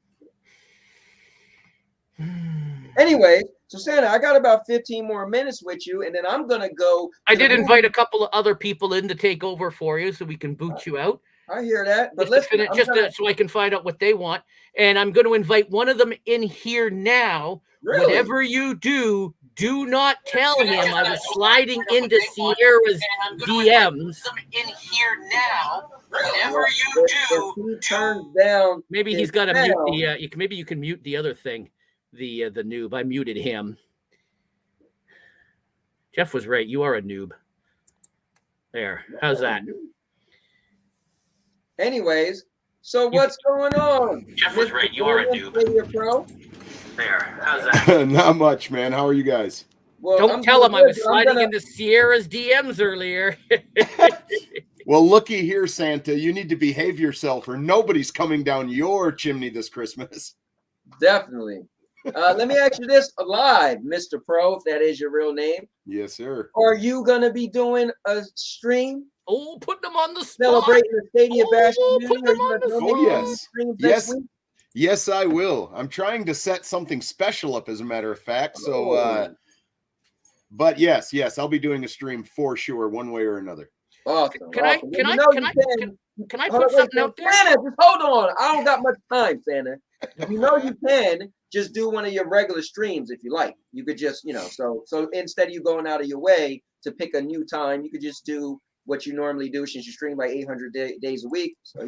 Anyway, so Santa, I got about 15 more minutes with you, and then I'm gonna go. I did invite a couple of other people in to take over for you, so we can boot you out. I hear that, but so I can find out what they want, and I'm going to invite one of them in here now. Really? Whatever you do, do not tell him I was sliding into Sierra's DMs. In here now. Whatever you do, he turns down. Maybe he's got to mute the. Maybe you can mute the other thing. The noob. I muted him. Jeff was right. You are a noob. There. How's that? Anyways, so what's going on? Jeff was right. You are a noob. Pro? There. How's that? Not much, man. How are you guys? Well, don't tell him I was sliding into Sierra's DMs earlier. Well, looky here, Santa. You need to behave yourself, or nobody's coming down your chimney this Christmas. Definitely. Let me ask you this live, Mr. Pro, if that is your real name. Yes, sir. Are you going to be doing a stream? Oh, put them on the spot. Celebrating the Stadia Bash community? Yes. Yes, I will. I'm trying to set something special up, as a matter of fact. So, but yes, I'll be doing a stream for sure, one way or another. Awesome. Can I put something out there? Santa, just hold on. I don't got much time, Santa. You know you can just do one of your regular streams if you like. You could just, so instead of you going out of your way to pick a new time, you could just do what you normally do since you stream like 800 days a week. So,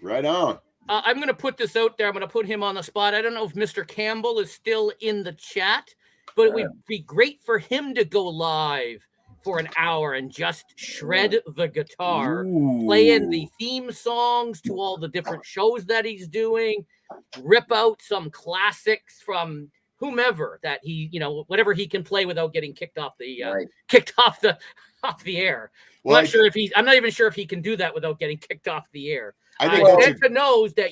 Right on. I'm going to put this out there. I'm going to put him on the spot. I don't know if Mr. Campbell is still in the chat, but it would be great for him to go live for an hour and just shred the guitar, playing the theme songs to all the different shows that he's doing, rip out some classics from whomever that he, whatever he can play without getting kicked off the air. Well, I'm not even sure if he can do that without getting kicked off the air. I think Santa knows that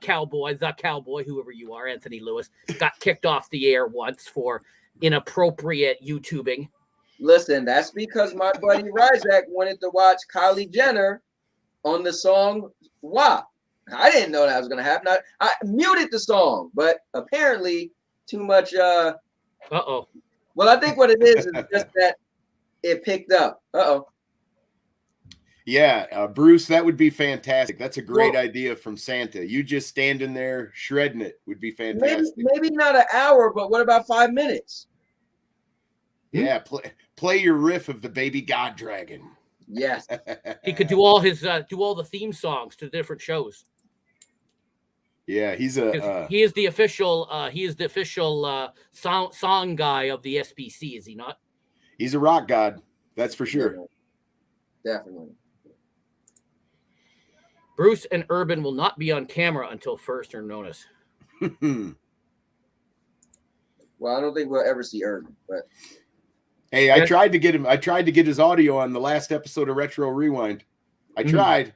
Cowboy, the Cowboy, whoever you are, Anthony Lewis, got kicked off the air once for inappropriate YouTubing. Listen, that's because my buddy Ryzak wanted to watch Kylie Jenner on the song WAP. I didn't know that was going to happen. I muted the song, but apparently too much. Well, I think what it is just that it picked up. Uh-oh. Yeah, Bruce, that would be fantastic. That's a great idea from Santa. You just standing there shredding it would be fantastic. Maybe not an hour, but what about 5 minutes? Yeah, play your riff of the Baby God Dragon. Yes. He could do all the theme songs to different shows. Yeah, he is the official song guy of the SBC, is he not? He's a rock god, that's for sure. Definitely. Bruce and Urban will not be on camera until further notice. Well, I don't think we'll ever see Urban, but hey, I tried to get him. I tried to get his audio on the last episode of Retro Rewind. I tried.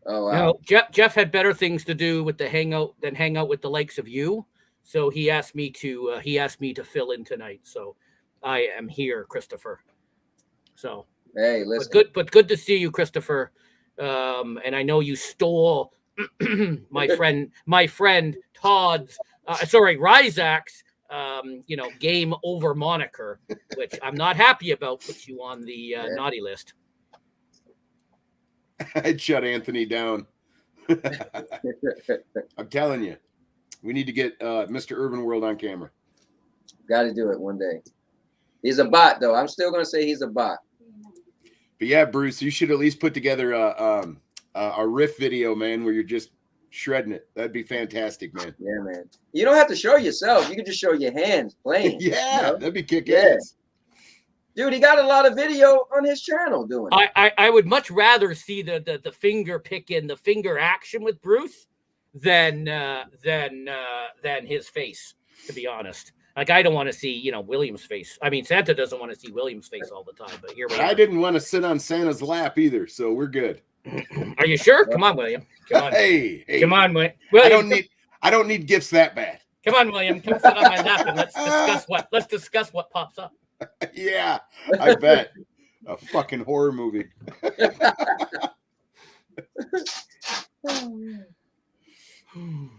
Oh wow. Jeff had better things to do with the hangout than hang out with the likes of you. So he asked me to fill in tonight. So I am here, Christopher. So hey, listen. But good to see you, Christopher. And I know you stole my friend Todd's Ryzak's game over moniker, which I'm not happy about, puts you on the naughty list. I'd shut Anthony down. I'm telling you, we need to get Mr. Urban World on camera. Got to do it one day. He's a bot, though. I'm still going to say he's a bot. But yeah, Bruce, you should at least put together a riff video, man, where you're just shredding it. That'd be fantastic, man. Yeah, man. You don't have to show yourself. You can just show your hands playing. Yeah, that'd be kick-ass. Dude, he got a lot of video on his channel doing it. I would much rather see the finger picking, the finger action with Bruce than his face, to be honest. Like, I don't want to see, William's face. I mean, Santa doesn't want to see William's face all the time, but here we are. I didn't want to sit on Santa's lap either, so we're good. Are you sure? Come on, William. Come on. Hey. Come on, William. I don't need gifts that bad. Come on, William. Come sit on my lap and let's discuss what pops up. Yeah, I bet. A fucking horror movie.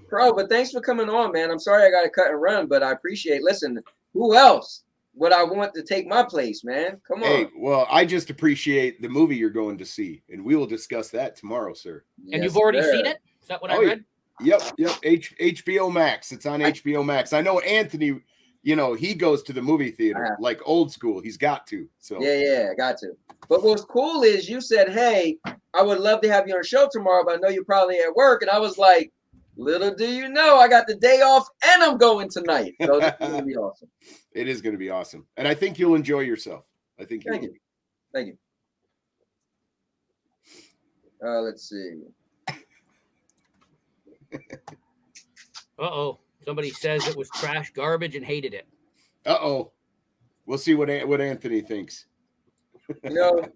Bro, but thanks for coming on, man. I'm sorry I got to cut and run, but I appreciate. Listen, who else would I want to take my place, man? Come on. Hey, well, I just appreciate the movie you're going to see, and we will discuss that tomorrow, sir. And you've already seen it? Is that what I read? Yep. HBO Max. It's on HBO Max. I know Anthony. He goes to the movie theater like old school. He's got to. So yeah, got to. But what's cool is you said, "Hey, I would love to have you on the show tomorrow, but I know you're probably at work." And I was like, "Little do you know, I got the day off and I'm going tonight." So this is gonna be awesome. It is going to be awesome, and I think you'll enjoy yourself. I think. Thank you. Let's see. Uh-oh. Somebody says it was trash, garbage, and hated it. Uh-oh. We'll see what Anthony thinks. The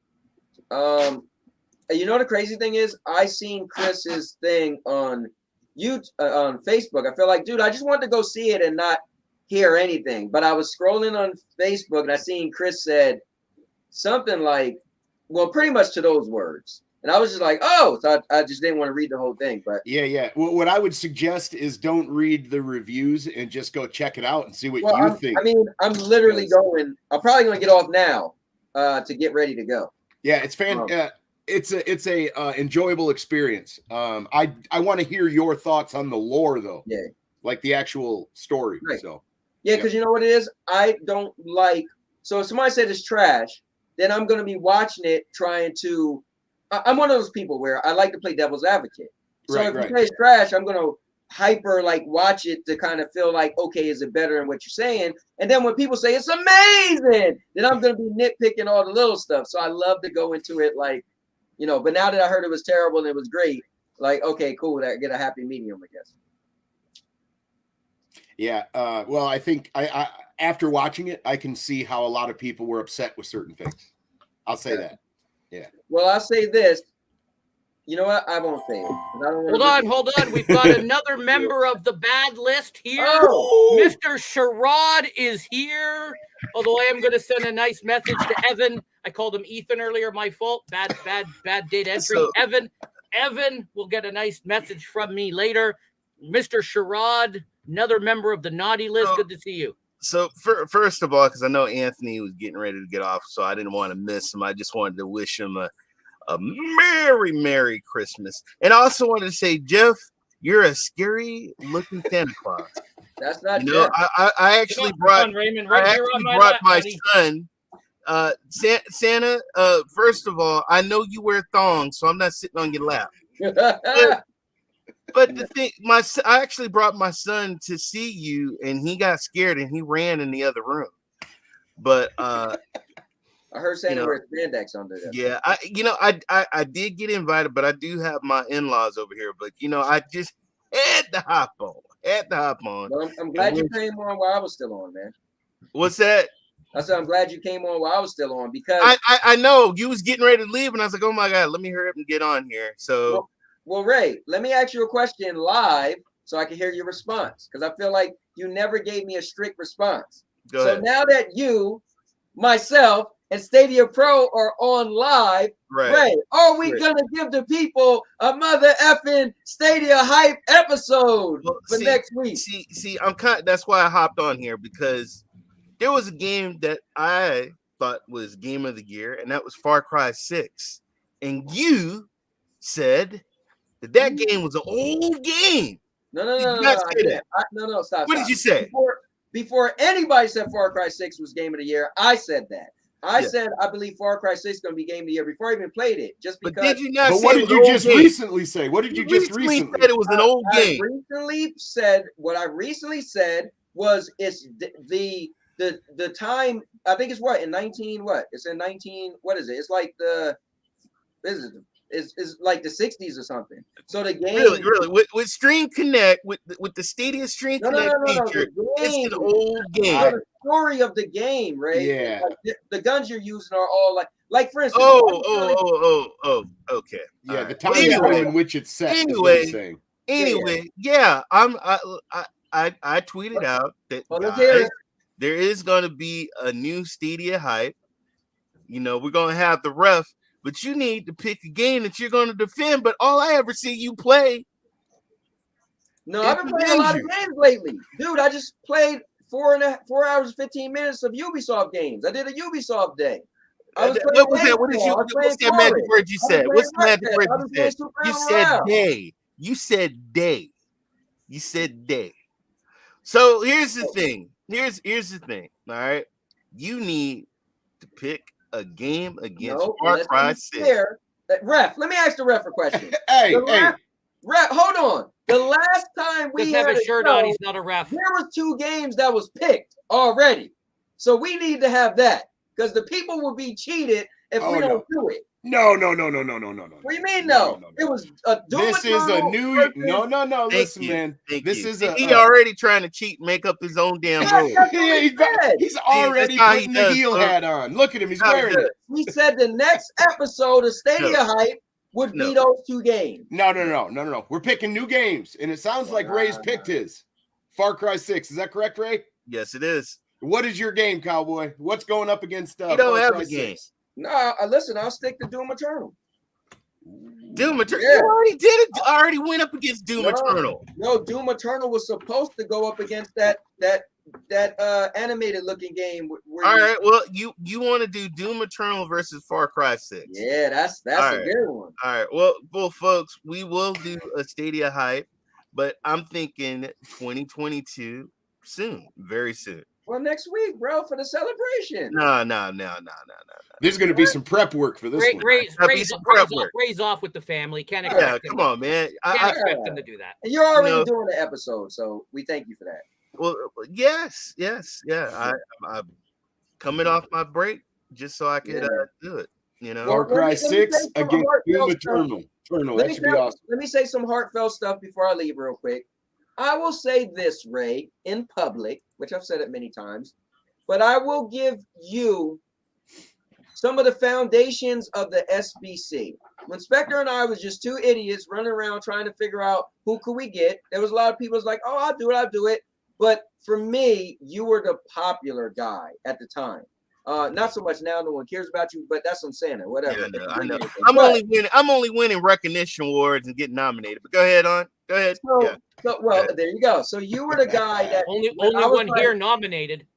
crazy thing is, I seen Chris's thing on Facebook. I feel like, dude, I just wanted to go see it and not hear anything. But I was scrolling on Facebook and I seen Chris said something like, well, pretty much to those words. And I was just like, oh, so I just didn't want to read the whole thing. But yeah. Well, what I would suggest is don't read the reviews and just go check it out and see what you think. I mean, I'm literally going. I'm probably going to get off now to get ready to go. Yeah, it's it's a enjoyable experience. I want to hear your thoughts on the lore though. Yeah, like the actual story. Right. So yeah, because you know what it is. I don't like. So if somebody said it's trash, then I'm going to be watching it trying to. I'm one of those people where I like to play devil's advocate. So if you say it's trash, I'm going to hyper watch it to kind of feel like, okay, is it better than what you're saying? And then when people say it's amazing, then I'm going to be nitpicking all the little stuff. So I love to go into it but now that I heard it was terrible and it was great, okay, cool. I get a happy medium, I guess. Yeah. Well, I think I after watching it, I can see how a lot of people were upset with certain things. I'll say that. Yeah. Well, I'll say this. You know what? I won't say it. Hold on. We've got another member of the bad list here. Oh. Mr. Sherrod is here. Although I am going to send a nice message to Evan. I called him Ethan earlier. My fault. Bad date entry. So, Evan will get a nice message from me later. Mr. Sherrod, another member of the naughty list. Good to see you. So first of all, because I know Anthony was getting ready to get off, so I didn't want to miss him. I just wanted to wish him a Merry Christmas. And I also wanted to say, Jeff, you're a scary looking Santa Claus. That's not you know, I actually brought Raymond, I right here actually on my brought lap, my buddy. son. Santa, first of all, I know you wear thongs, so I'm not sitting on your lap. But the thing, I actually brought my son to see you, and he got scared and he ran in the other room. But I heard Santa wears spandex under there. Yeah, I did get invited, but I do have my in-laws over here. But I just had to hop on. Well, I'm glad you came on while I was still on, man. What's that? I said I'm glad you came on while I was still on because I know you was getting ready to leave, and I was like, oh my god, let me hurry up and get on here. So. Well, Ray, let me ask you a question live so I can hear your response because I feel like you never gave me a strict response. Go ahead. Now that you, myself, and Stadia Pro are on live, Ray, are we gonna give the people a mother effing Stadia hype episode for next week? See, that's why I hopped on here because there was a game that I thought was game of the year, and that was Far Cry 6. And you said that game was an old game. No, stop. What did you say? Before anybody said Far Cry 6 was game of the year, I said that. I said I believe Far Cry 6 is going to be game of the year before I even played it. Just because. But did you not say what did you just recently say? What did you just recently said? It was an old game. What I recently said was it's the time. I think it's what in 19 what? It's in 19. What is it? It's like is like the 60s or something. So the game really with Stream Connect with the Stadia Stream Connect feature, it's an old game. The story of the game, right? Yeah. Like the guns you're using are all like for instance. Okay. Yeah, the time in which it's set. Anyway, yeah, I tweeted out that there is going to be a new Stadia hype. We're going to have the ref. But you need to pick a game that you're going to defend. But all I ever see you play. No, I've been playing a lot of games lately. Dude, I just played 4 hours and 15 minutes of Ubisoft games. I did a Ubisoft day. What's that magic word you said? What's the magic word you said? You said day. You said day. You said day. So here's the thing. Here's the thing. All right. You need to pick a game against Far Cry 6. Ref, let me ask the ref a question. Ref, hold on. The last time we had a shirt on, he's not a ref. There was 2 games that was picked already. So we need to have that because the people will be cheated if we don't do it. No. What do you mean no? It was a This is a new no. Listen, man. This is he already trying to cheat and make up his own damn rules. He's already putting the heel hat on. Look at him. He's wearing it. He said the next episode of Stadia Hype would be those 2 games. No. We're picking new games. And it sounds like Ray's picked his. Far Cry 6. Is that correct, Ray? Yes, it is. What is your game, Cowboy? What's going up against you don't have a game. No, listen, I'll stick to Doom Eternal. Doom Eternal? Yeah. You already did it. I already went up against Doom Eternal. No, Doom Eternal was supposed to go up against that animated looking game. All right, well, you want to do Doom Eternal versus Far Cry 6. Yeah, that's a good one. All right, well, folks, we will do a Stadia hype, but I'm thinking 2022 soon, very soon. Well, next week, bro, for the celebration. No. There's going to be some prep work for this one. Raise off with the family. Can't expect come on, man. Can't expect them to do that. And you're already doing the episode, so we thank you for that. Well, yes, yeah. I'm coming off my break just so I could do it. Far Cry 6 against Doom Eternal. That should be awesome. Let me say some heartfelt stuff before I leave real quick. I will say this, Ray, in public, which I've said it many times, but I will give you some of the foundations of the SBC. When Spectre and I was just 2 idiots running around trying to figure out who could we get, there was a lot of people was like, oh, I'll do it. But for me, you were the popular guy at the time. Not so much now, no one cares about you, but that's on Santa, whatever. Yeah, I know. I'm only winning recognition awards and getting nominated. But go ahead. There you go. So you were the guy that only one here nominated.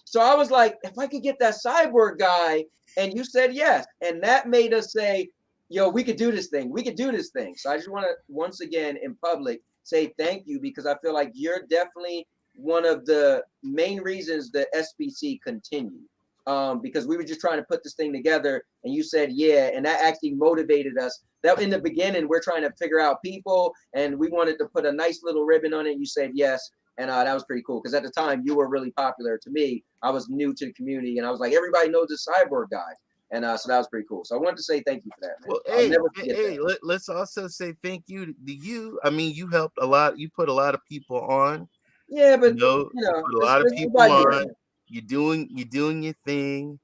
So I was like, if I could get that cyborg guy, and you said yes, and that made us say, yo, we could do this thing. We could do this thing. So I just want to once again in public say thank you, because I feel like you're definitely one of the main reasons the SBC continued. Because we were just trying to put this thing together, and you said yeah, and that actually motivated us. That in the beginning we're trying to figure out people, and we wanted to put a nice little ribbon on it. You said yes, and that was pretty cool, because at the time you were really popular to me. I was new to the community, and I was like, everybody knows this cyborg guy, and so that was pretty cool. So I wanted to say thank you for that, man. Well, I'll never forget that. let's also say thank you to you. I mean, you helped a lot. You put a lot of people on. Yeah, but you put a lot of people on. You're doing your thing.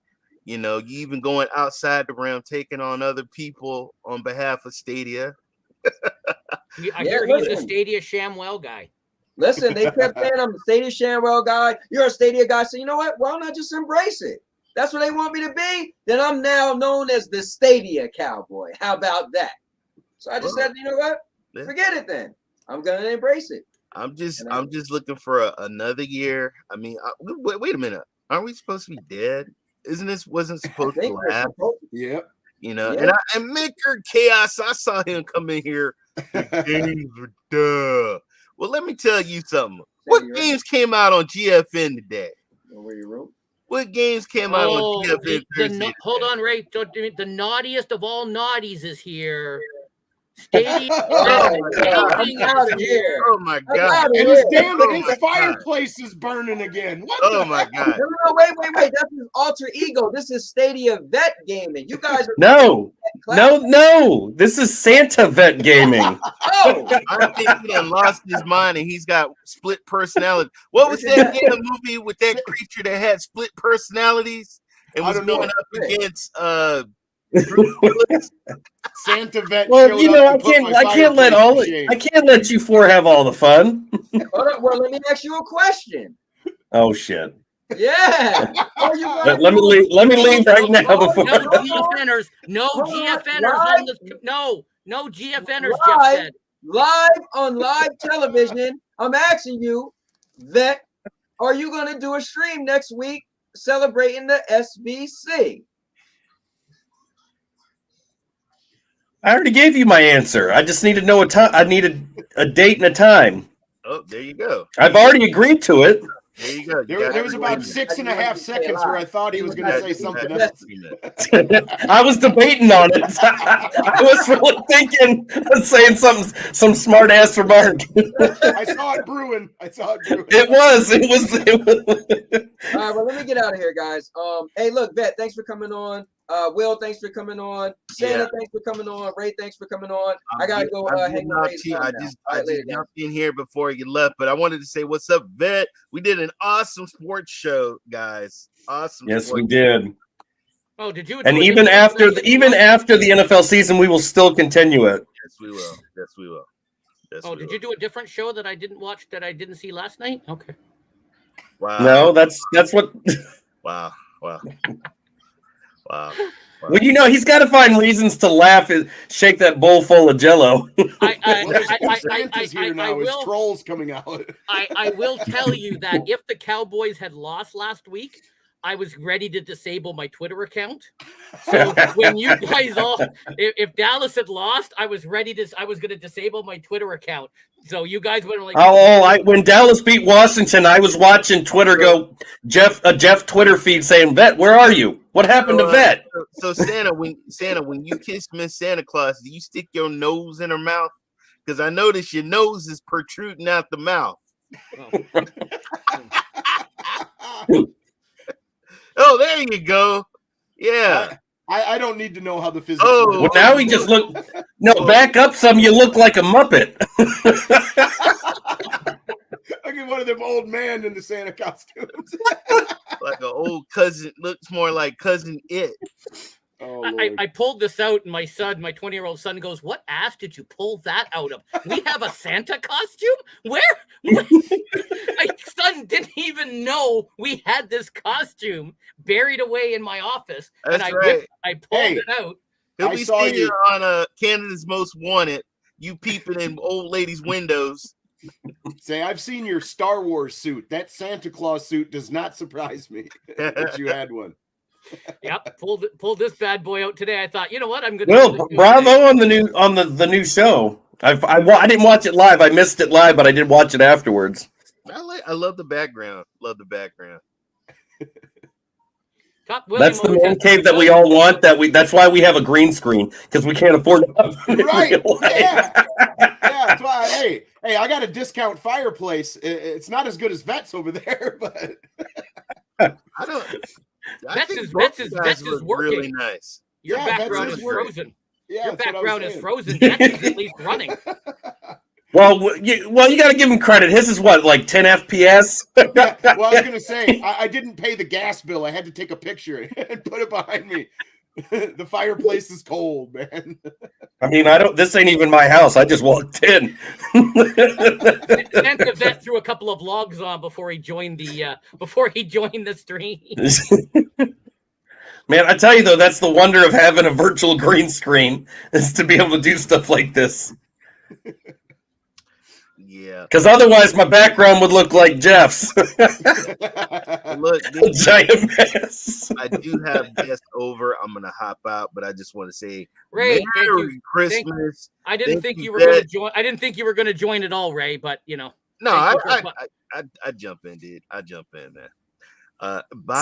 You know, you even going outside the realm, taking on other people on behalf of Stadia. I hear he's the Stadia Shamwell guy. Listen, they kept saying I'm the Stadia Shamwell guy. You're a Stadia guy. So you know what? Why don't I just embrace it? That's what they want me to be. Then I'm now known as the Stadia Cowboy. How about that? So I just said, you know what? Forget it then. I'm gonna embrace it. I'm just looking for another year. I mean, wait a minute. Aren't we supposed to be dead? Wasn't supposed to last? Yep. You know, and Maker Chaos, I saw him come in here. The games were duh. Well, let me tell you something. What games came out on GFN today? Where you wrote? What games came out on GFN? Hold on, Ray. The naughtiest of all naughties is here. Stadia. Oh my god! And his fireplace is burning again. What? Oh my god! No, wait. That's his alter ego. This is Stadia Vet Gaming. You guys are no. This is Santa Vet Gaming. I think he done lost his mind and he's got split personality. What was that in the movie with that creature that had split personalities and was going up against Santa Vet? Well, you know, I can't let you four have all the fun. Well, let me ask you a question. Oh shit. Yeah. Let me leave right now before. No GFNers no GFNers. Jeff said live on live television. I'm asking you, Vet, are you going to do a stream next week celebrating the SBC? I already gave you my answer. I just need to know a time. I needed a date and a time. Oh, there you go. I've already agreed to it. There you go. There was about 6.5 seconds where I thought he was going to say something else. I was debating on it. I was really thinking of saying some smart ass remark. I saw it brewing. It was. All right, well, let me get out of here, guys. Hey, look, Vet, thanks for coming on. Will, thanks for coming on. Santa, thanks for coming on. Ray, thanks for coming on. I gotta go hang out. I just jumped in here before you left, but I wanted to say what's up, Vet. We did an awesome sports show, guys. Awesome. Yes, we did. Oh, did you? And even after the NFL season, we will still continue it. Yes, we will. Did you do a different show that I didn't watch that I didn't see last night? Okay. Wow. No, that's what. Wow. Well, you know, he's got to find reasons to laugh and shake that bowl full of Jello. Santa's here now. His trolls coming out. I will tell you that if the Cowboys had lost last week, I was ready to disable my Twitter account. So when you guys if Dallas had lost, I was going to disable my Twitter account. So you guys were like, when Dallas beat Washington, I was watching Twitter go, Jeff Twitter feed saying, Vet, where are you? What happened to Vet? So Santa, when you kiss Miss Santa Claus, do you stick your nose in her mouth? Because I noticed your nose is protruding out the mouth. Oh, there you go. Yeah. I don't need to know how the physics work. Well, now he just look. No, back up some. You look like a Muppet. Look at one of them old men in the Santa costumes. Like an old cousin. Looks more like Cousin It. Oh, I pulled this out, and my 20-year-old son goes, "What ass did you pull that out of? We have a Santa costume? Where? My son didn't even know we had this costume buried away in my office." That's and right. I pulled it out. He'll be sitting on Canada's Most Wanted, you peeping in old ladies' windows, Say, I've seen your Star Wars suit. That Santa Claus suit does not surprise me that you had one. Yep, pulled this bad boy out today. I thought, you know what, I'm gonna. Well, bravo on the new show. I didn't watch it live. I missed it live, but I did watch it afterwards. I love the background. Love the background. That's the man cave that we all want. That's why we have a green screen, because we can't afford to. Right? Yeah. That's why. Hey, I got a discount fireplace. It's not as good as Vet's over there, but I don't. Vet's is working. Really nice. Your Yeah, background Vet's is is working. frozen. Yeah, Your that's what I was background is saying. frozen. Vet's is at least running. Well, you got to give him credit. His is what, like 10 FPS? Yeah, well, I was gonna say I didn't pay the gas bill. I had to take a picture and put it behind me. The fireplace is cold, man. I mean, this ain't even my house. I just walked in. Santa Vet threw a couple of logs on before he joined the stream. Man, I tell you though, that's the wonder of having a virtual green screen, is to be able to do stuff like this. Yeah. Because otherwise, my background would look like Jeff's. Look, a giant mess. I do have guests over. I'm gonna hop out, but I just want to say, Ray, Merry Christmas. I didn't think you were going to join. I didn't think you were going to join at all, Ray. But you know, no, I jump in, dude. I jump in, man.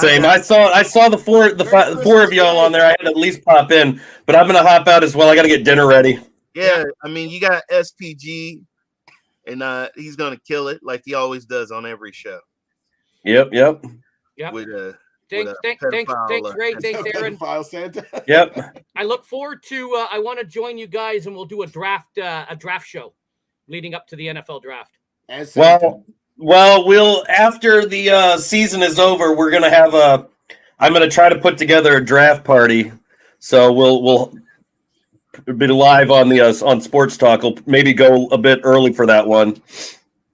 Same. I saw the four of y'all on there. I had to at least pop in, but I'm gonna hop out as well. I got to get dinner ready. Yeah, I mean, you got SPG. And he's gonna kill it like he always does on every show. Yep. With thanks, Ray. Thanks, Aaron. Pedophile Santa. Yep. I look forward to. I want to join you guys, and we'll do a draft show leading up to the NFL draft. Well, we'll after the season is over, we're gonna have I'm gonna try to put together a draft party. So we'll be live on the on Sports Talk. We'll maybe go a bit early for that one.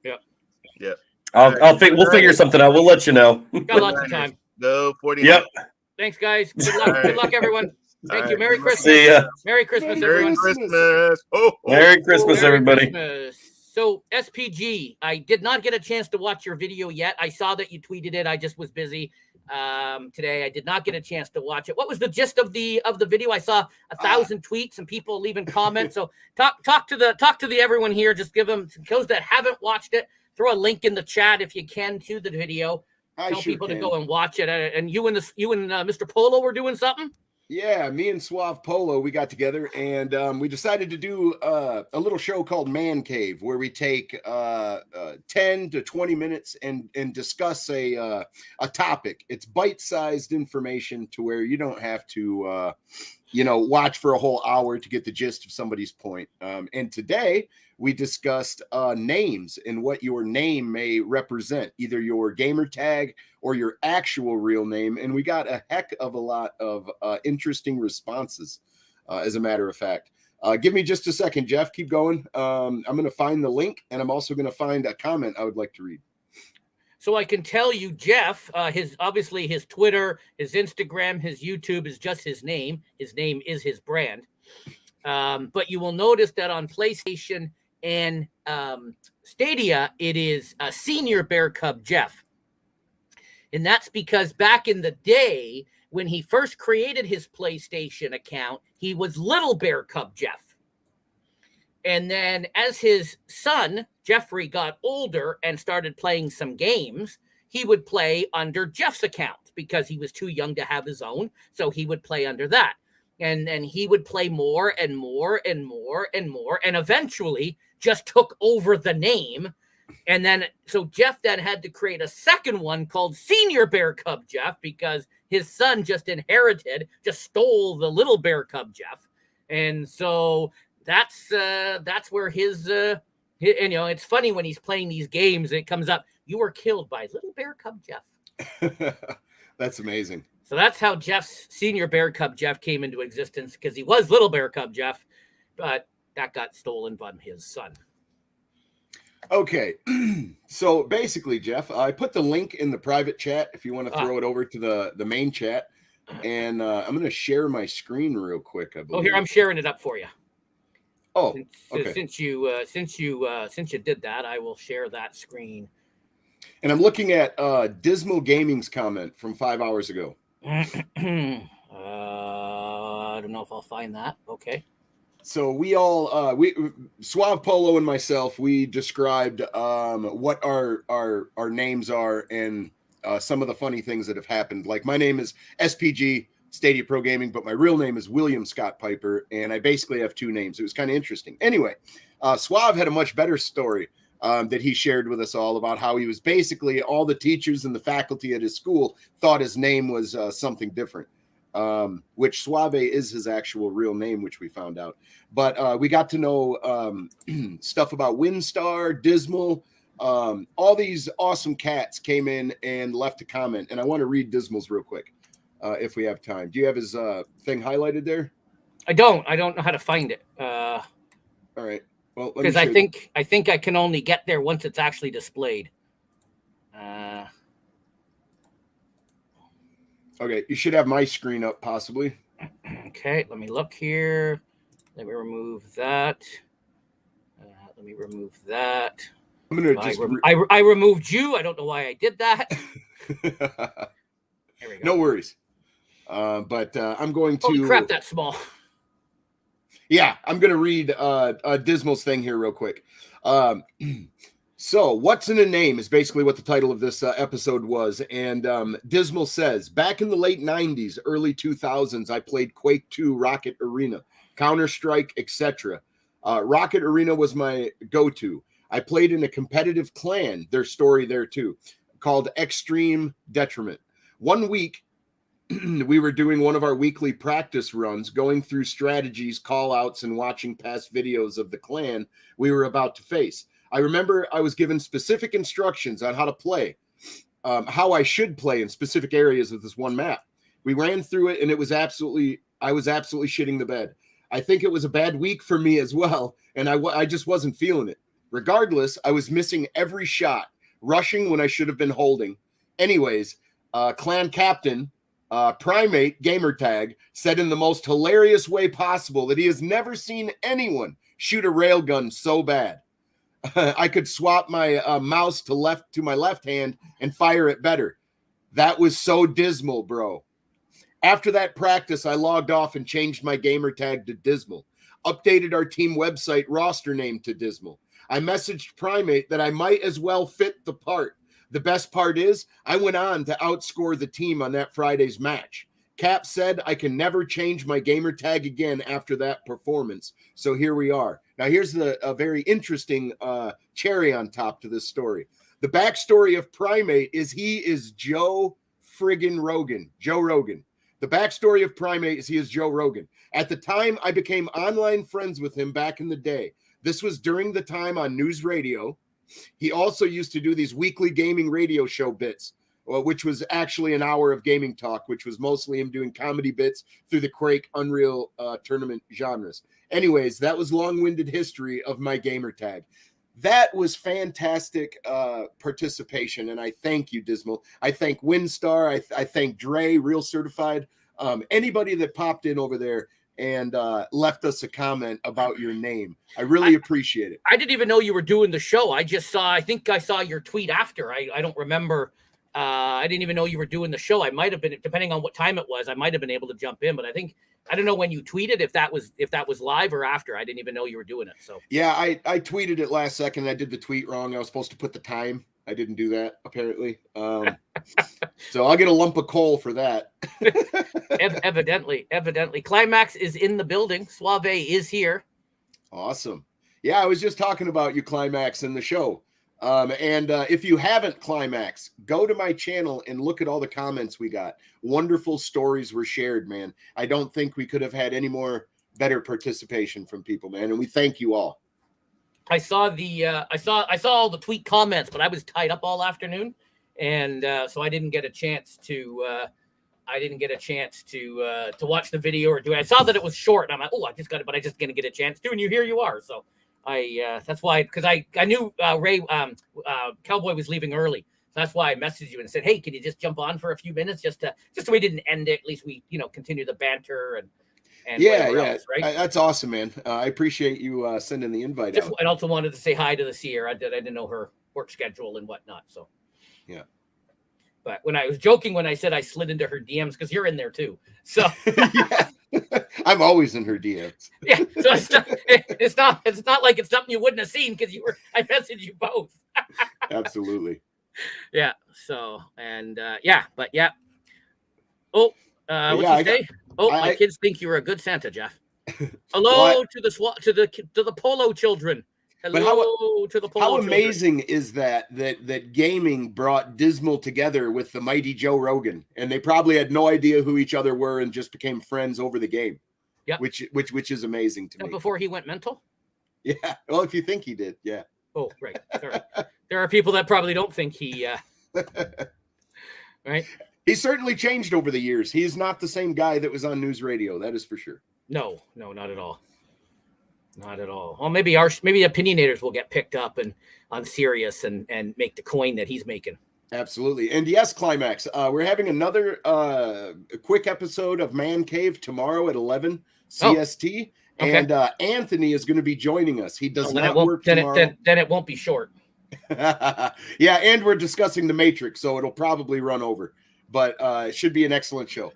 Yeah. We'll figure something out. We'll let you know. Got lots of time. Go 40. Yep. Thanks, guys. Good luck. Good luck, everyone. Thank you. Merry Christmas. See ya. Merry Christmas, Merry everyone. Christmas. Merry Christmas, everybody. Christmas. So, SPG, I did not get a chance to watch your video yet. I saw that you tweeted it. I just was busy today. I did not get a chance to watch it. What was the gist of the video? I saw 1,000 tweets and people leaving comments. So talk to the everyone here. Just give them, those that haven't watched it, throw a link in the chat if you can to the video. Tell people to go and watch it. And you and Mr. Polo were doing something? Yeah, me and Suave Polo, we got together and we decided to do a little show called Man Cave, where we take 10 to 20 minutes and discuss a topic. It's bite-sized information to where you don't have to watch for a whole hour to get the gist of somebody's point. And today we discussed names and what your name may represent, either your gamer tag or your actual real name. And we got a heck of a lot of interesting responses, as a matter of fact. Give me just a second, Jeff. Keep going. I'm going to find the link, and I'm also going to find a comment I would like to read. So I can tell you, Jeff, his Twitter, his Instagram, his YouTube is just his name. His name is his brand. But you will notice that on PlayStation and Stadia, it is a Senior Bear Cub Jeff. And that's because back in the day, when he first created his PlayStation account, he was Little Bear Cub Jeff. And then as his son, Jeffrey, got older and started playing some games, he would play under Jeff's account because he was too young to have his own. So he would play under that. And then he would play more and more and more and more, and eventually just took over the name. And then, so Jeff then had to create a second one called Senior Bear Cub Jeff because his son just stole the Little Bear Cub Jeff. And so that's where his it's funny when he's playing these games, it comes up, you were killed by Little Bear Cub Jeff. That's amazing. So that's how Jeff's Senior Bear Cub Jeff came into existence, because he was Little Bear Cub Jeff, but that got stolen from his son. Okay, so basically, Jeff, I put the link in the private chat if you want to throw it over to the main chat, and I'm going to share my screen real quick. I believe. Oh, here, I'm sharing it up for you. Oh, okay. Since you did that, I will share that screen. And I'm looking at Dismal Gaming's comment from 5 hours ago. I don't know if I'll find that. Okay. So we all, Suave Polo and myself, we described what our names are and some of the funny things that have happened. Like my name is SPG Stadia Pro Gaming, but my real name is William Scott Piper, and I basically have two names. It was kind of interesting. Anyway, Suave had a much better story that he shared with us all about how he was basically all the teachers and the faculty at his school thought his name was something different. Which Suave is his actual real name, which we found out. But we got to know stuff about Windstar, Dismal. All these awesome cats came in and left a comment, and I want to read Dismal's real quick if we have time. Do you have his thing highlighted there? I don't know how to find it. All right. Well, because I think I can only get there once it's actually displayed. Okay, you should have my screen up, possibly. Okay, let me look here. Let me remove that. Let me remove that. I'm gonna just. I removed you. I don't know why I did that. There we go. No worries. But I'm going to. Holy crap, that's small. Yeah, I'm gonna read Dismal's thing here real quick. So, what's in a name is basically what the title of this episode was. And Dismal says, back in the late 90s, early 2000s, I played Quake 2, Rocket Arena, Counter-Strike, etc. Rocket Arena was my go-to. I played in a competitive clan, their story there too, called Extreme Detriment. One week, we were doing one of our weekly practice runs, going through strategies, call-outs, and watching past videos of the clan we were about to face. I remember I was given specific instructions on how to play, how I should play in specific areas of this one map. We ran through it, and I was absolutely shitting the bed. I think it was a bad week for me as well, and I just wasn't feeling it. Regardless, I was missing every shot, rushing when I should have been holding. Anyways, clan captain, Primate Gamertag, said in the most hilarious way possible that he has never seen anyone shoot a railgun so bad. I could swap my mouse to my left hand and fire it better. That was so Dismal, bro. After that practice, I logged off and changed my gamer tag to Dismal. Updated our team website roster name to Dismal. I messaged Primate that I might as well fit the part. The best part is I went on to outscore the team on that Friday's match. Cap said I can never change my gamer tag again after that performance. So here we are. Now here's a very interesting cherry on top to this story. The backstory of Primate is he is Joe friggin' Rogan. Joe Rogan. The backstory of Primate is he is Joe Rogan. At the time, I became online friends with him back in the day. This was during the time on news radio. He also used to do these weekly gaming radio show bits, which was actually an hour of gaming talk, which was mostly him doing comedy bits through the Quake Unreal tournament genres. Anyways, that was long-winded history of my gamer tag. That was fantastic participation, and I thank you, Dismal. I thank Windstar. I thank Dre, Real Certified. Anybody that popped in over there and left us a comment about your name. I really appreciate it. I didn't even know you were doing the show. I think I saw your tweet after. I don't remember. I didn't even know you were doing the show. I might have been, depending on what time it was, I might have been able to jump in, but I don't know when you tweeted if that was live or after. I didn't even know you were doing it. So yeah, I tweeted it last second. I did the tweet wrong. I was supposed to put the time. I didn't do that apparently. So I'll get a lump of coal for that. Evidently. Climax is in the building. Suave is here. Awesome. Yeah, I was just talking about you, Climax, in the show. And if you haven't, Climax, go to my channel and look at all the comments we got. Wonderful stories were shared, man. I don't think we could have had any more better participation from people, man. And we thank you all. I saw all the tweet comments, but I was tied up all afternoon, and so I didn't get a chance to watch the video or do it. I saw that it was short, and I'm like, oh, I just didn't get a chance to. And here you are. So that's why, because I knew Ray Cowboy was leaving early. So that's why I messaged you and said, hey, can you just jump on for a few minutes just so we didn't end it? At least we continue the banter and. and yeah, whatever yeah. else, right? That's awesome, man. I appreciate you sending the invite Just, out. and also wanted to say hi to the Sierra. I didn't know her work schedule and whatnot. So yeah. But when I was joking when I said I slid into her DMs because you're in there too. So yeah. I'm always in her DMs. Yeah, so it's not like it's something you wouldn't have seen because I messaged you both. Absolutely. Yeah. So and but yeah. Oh, what's yeah, he say? My kids think you're a good Santa, Jeff. Hello to the Polo children. Hello to the Polo How children. amazing is that gaming brought Dismal together with the mighty Joe Rogan, and they probably had no idea who each other were and just became friends over the game. Yeah, which is amazing to me. Before he went mental. Yeah, well, if you think he did, yeah. Oh, right. There are people that probably don't think he. Right. He's certainly changed over the years. He is not the same guy that was on news radio. That is for sure. No, not at all. Not at all. Well, maybe Opinionators will get picked up and on Sirius and make the coin that he's making. Absolutely. And yes, Climax, we're having another quick episode of Man Cave tomorrow at 11 CST. Okay. And Anthony is going to be joining us. He does not work tomorrow. Then it won't be short. Yeah, and we're discussing The Matrix, so it'll probably run over. But it should be an excellent show.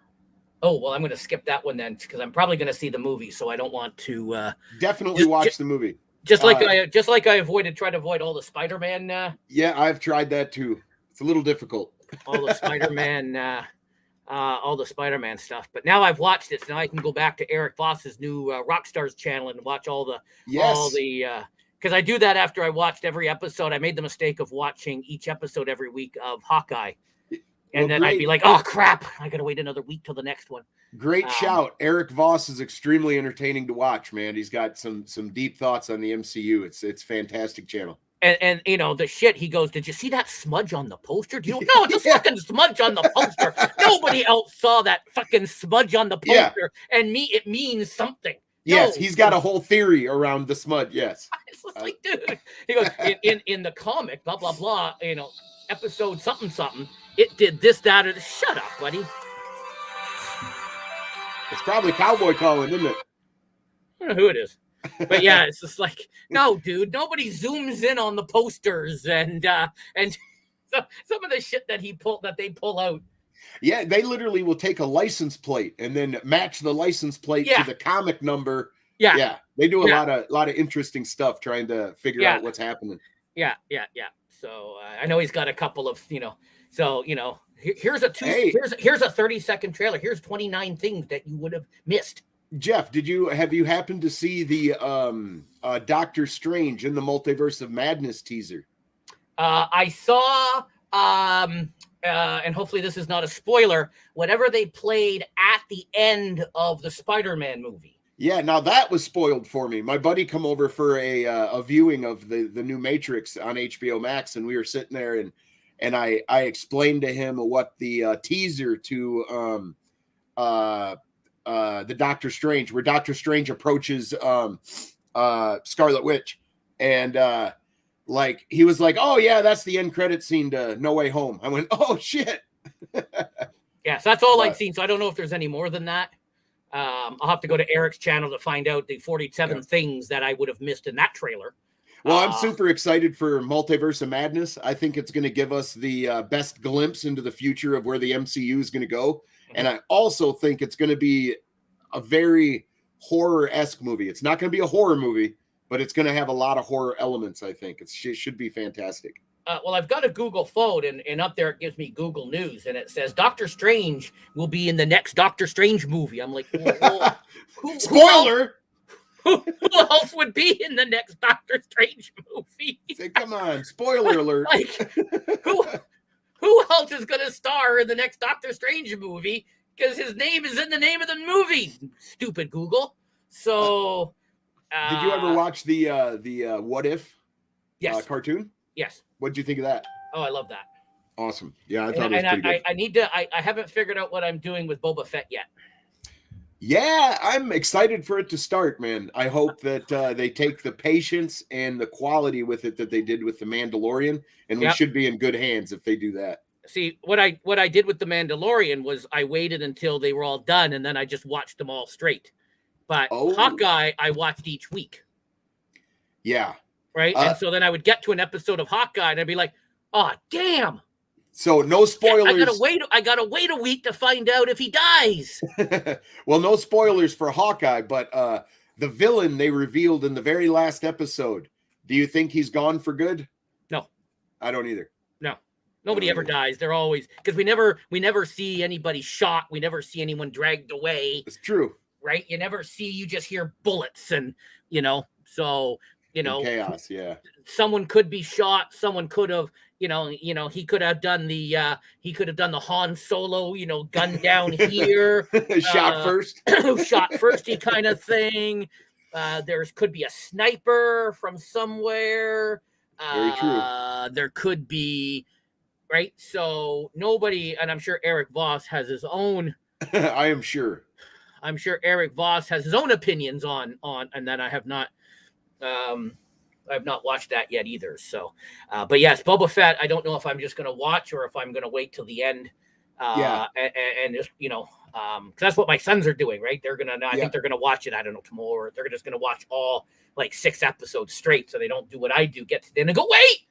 Oh, well, I'm going to skip that one then because I'm probably going to see the movie, so I don't want to. Definitely watch the movie. Just like I tried to avoid all the Spider-Man. Yeah, I've tried that too. It's a little difficult. All the Spider-Man stuff. But now I've watched it, so now I can go back to Eric Voss's new Rockstars channel and watch all the because I do that after I watched every episode. I made the mistake of watching each episode every week of Hawkeye. And then I'd be like, oh, crap. I got to wait another week till the next one. Great shout. Eric Voss is extremely entertaining to watch, man. He's got some deep thoughts on the MCU. It's fantastic channel. And the shit, he goes, did you see that smudge on the poster? Do you know? No, it's a fucking smudge on the poster. Nobody else saw that fucking smudge on the poster. Yeah. And it means something. Yes, he's got a whole theory around the smudge. Yes. It's like, dude. He goes, in the comic, blah, blah, blah, episode something, it did this, that, or this. Shut up, buddy. It's probably Cowboy calling, isn't it? I don't know who it is. But yeah, it's just like, no, dude, nobody zooms in on the posters and some of the shit that they pull out. Yeah, they literally will take a license plate and then match the license plate to the comic number. Yeah. They do a lot of interesting stuff trying to figure out what's happening. Yeah. So I know he's got a couple of, here's a 30-second trailer. Here's 29 things that you would have missed. Jeff, have you happened to see the Doctor Strange in the Multiverse of Madness teaser? I saw, and hopefully this is not a spoiler, whatever they played at the end of the Spider-Man movie. Yeah, now that was spoiled for me. My buddy come over for a viewing of the new Matrix on HBO Max, and we were sitting there, and I explained to him what the teaser to the Doctor Strange, where Doctor Strange approaches Scarlet Witch, and he was like, "Oh yeah, that's the end credit scene to No Way Home." I went, "Oh shit." Yeah, so that's all I'd seen. So I don't know if there's any more than that. I'll have to go to Eric's channel to find out the 47 things that I would have missed in that trailer. Well, I'm super excited for Multiverse of Madness. I think it's going to give us the best glimpse into the future of where the MCU is going to go. Mm-hmm. And I also think it's going to be a very horror-esque movie. It's not going to be a horror movie, but it's going to have a lot of horror elements, I think. It should be fantastic. Well, I've got a Google phone, and up there it gives me Google News, and it says Doctor Strange will be in the next Doctor Strange movie. I'm like, spoiler! Who else would be in the next Doctor Strange movie? Say, come on, spoiler alert! Who else is going to star in the next Doctor Strange movie? Because his name is in the name of the movie. Stupid Google. So, did you ever watch the What If? Yes. Cartoon? Yes. What'd you think of that? Oh, I love that. Awesome. Yeah, I thought it was pretty good. I haven't figured out what I'm doing with Boba Fett yet. Yeah, I'm excited for it to start, man. I hope that they take the patience and the quality with it that they did with The Mandalorian, and we should be in good hands if they do that. See, what I did with The Mandalorian was I waited until they were all done, and then I just watched them all straight. But Hawkeye, I watched each week. Yeah. Right. And so then I would get to an episode of Hawkeye and I'd be like, oh, damn. So no spoilers. I gotta wait a week to find out if he dies. Well, no spoilers for Hawkeye, but the villain they revealed in the very last episode. Do you think he's gone for good? No. I don't either. No. Nobody ever dies. They're always, because we never see anybody shot. We never see anyone dragged away. It's true. Right? You never see, you just hear bullets and, so, chaos, yeah. Someone could be shot. Someone could have, he could have done the Han Solo, gun down here. Shot first. Shot firsty kind of thing. Could be a sniper from somewhere. Very true. There could be, right? So nobody, and I'm sure Eric Voss has his own. I am sure. I'm sure Eric Voss has his own opinions on, and then I have not. I've not watched that yet either. So, but yes, Boba Fett. I don't know if I'm just going to watch or if I'm going to wait till the end. And just because that's what my sons are doing, right? They're gonna. I think they're gonna watch it. I don't know, tomorrow. Or they're just gonna watch all like 6 episodes straight, so they don't do what I do. Get to the end and go, wait,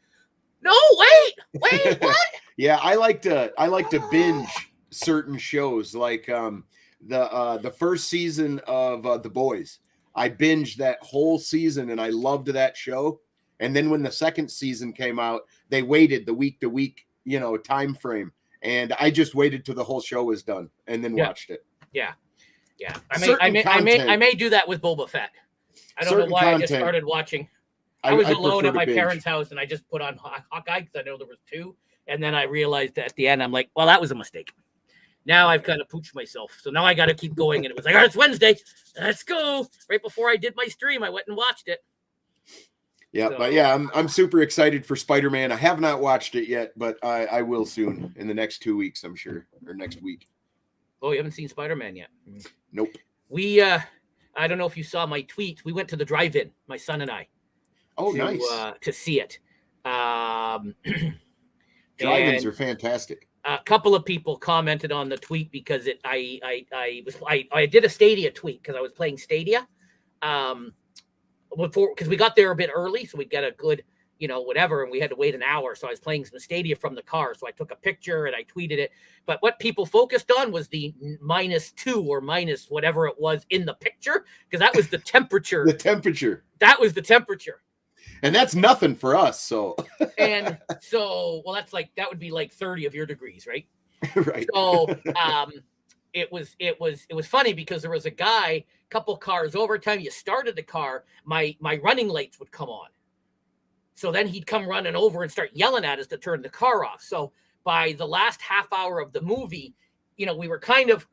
what? Yeah, I like to binge certain shows, like the first season of The Boys. I binged that whole season and I loved that show. And then when the second season came out, they waited the week to week, time frame. And I just waited till the whole show was done and then watched it. Yeah. I may do that with Boba Fett. I don't know why I just started watching. I was alone at my parents' house and I just put on Hawkeye because I know there was 2. And then I realized that at the end, I'm like, well, that was a mistake. Now I've kind of pooched myself. So now I got to keep going. And it was like, all right, it's Wednesday. Let's go. Right before I did my stream, I went and watched it. Yeah, but yeah, I'm super excited for Spider-Man. I have not watched it yet, but I will soon in the next 2 weeks, I'm sure, or next week. Oh, you haven't seen Spider-Man yet? Nope. We, I don't know if you saw my tweet. We went to the drive-in, my son and I. Oh, nice. To see it. Drive-ins are fantastic. A couple of people commented on the tweet because I did a Stadia tweet because I was playing Stadia. Because we got there a bit early, so we got a good, whatever, and we had to wait an hour. So I was playing some Stadia from the car. So I took a picture and I tweeted it. But what people focused on was the -2 or minus whatever it was in the picture, because that was the temperature. The temperature. That was the temperature. And that's nothing for us. So, and so, well, that would be like 30 of your degrees, right? Right. So, it was funny because there was a guy, couple cars over. Time you started the car, my running lights would come on. So then he'd come running over and start yelling at us to turn the car off. So by the last half hour of the movie, we were kind of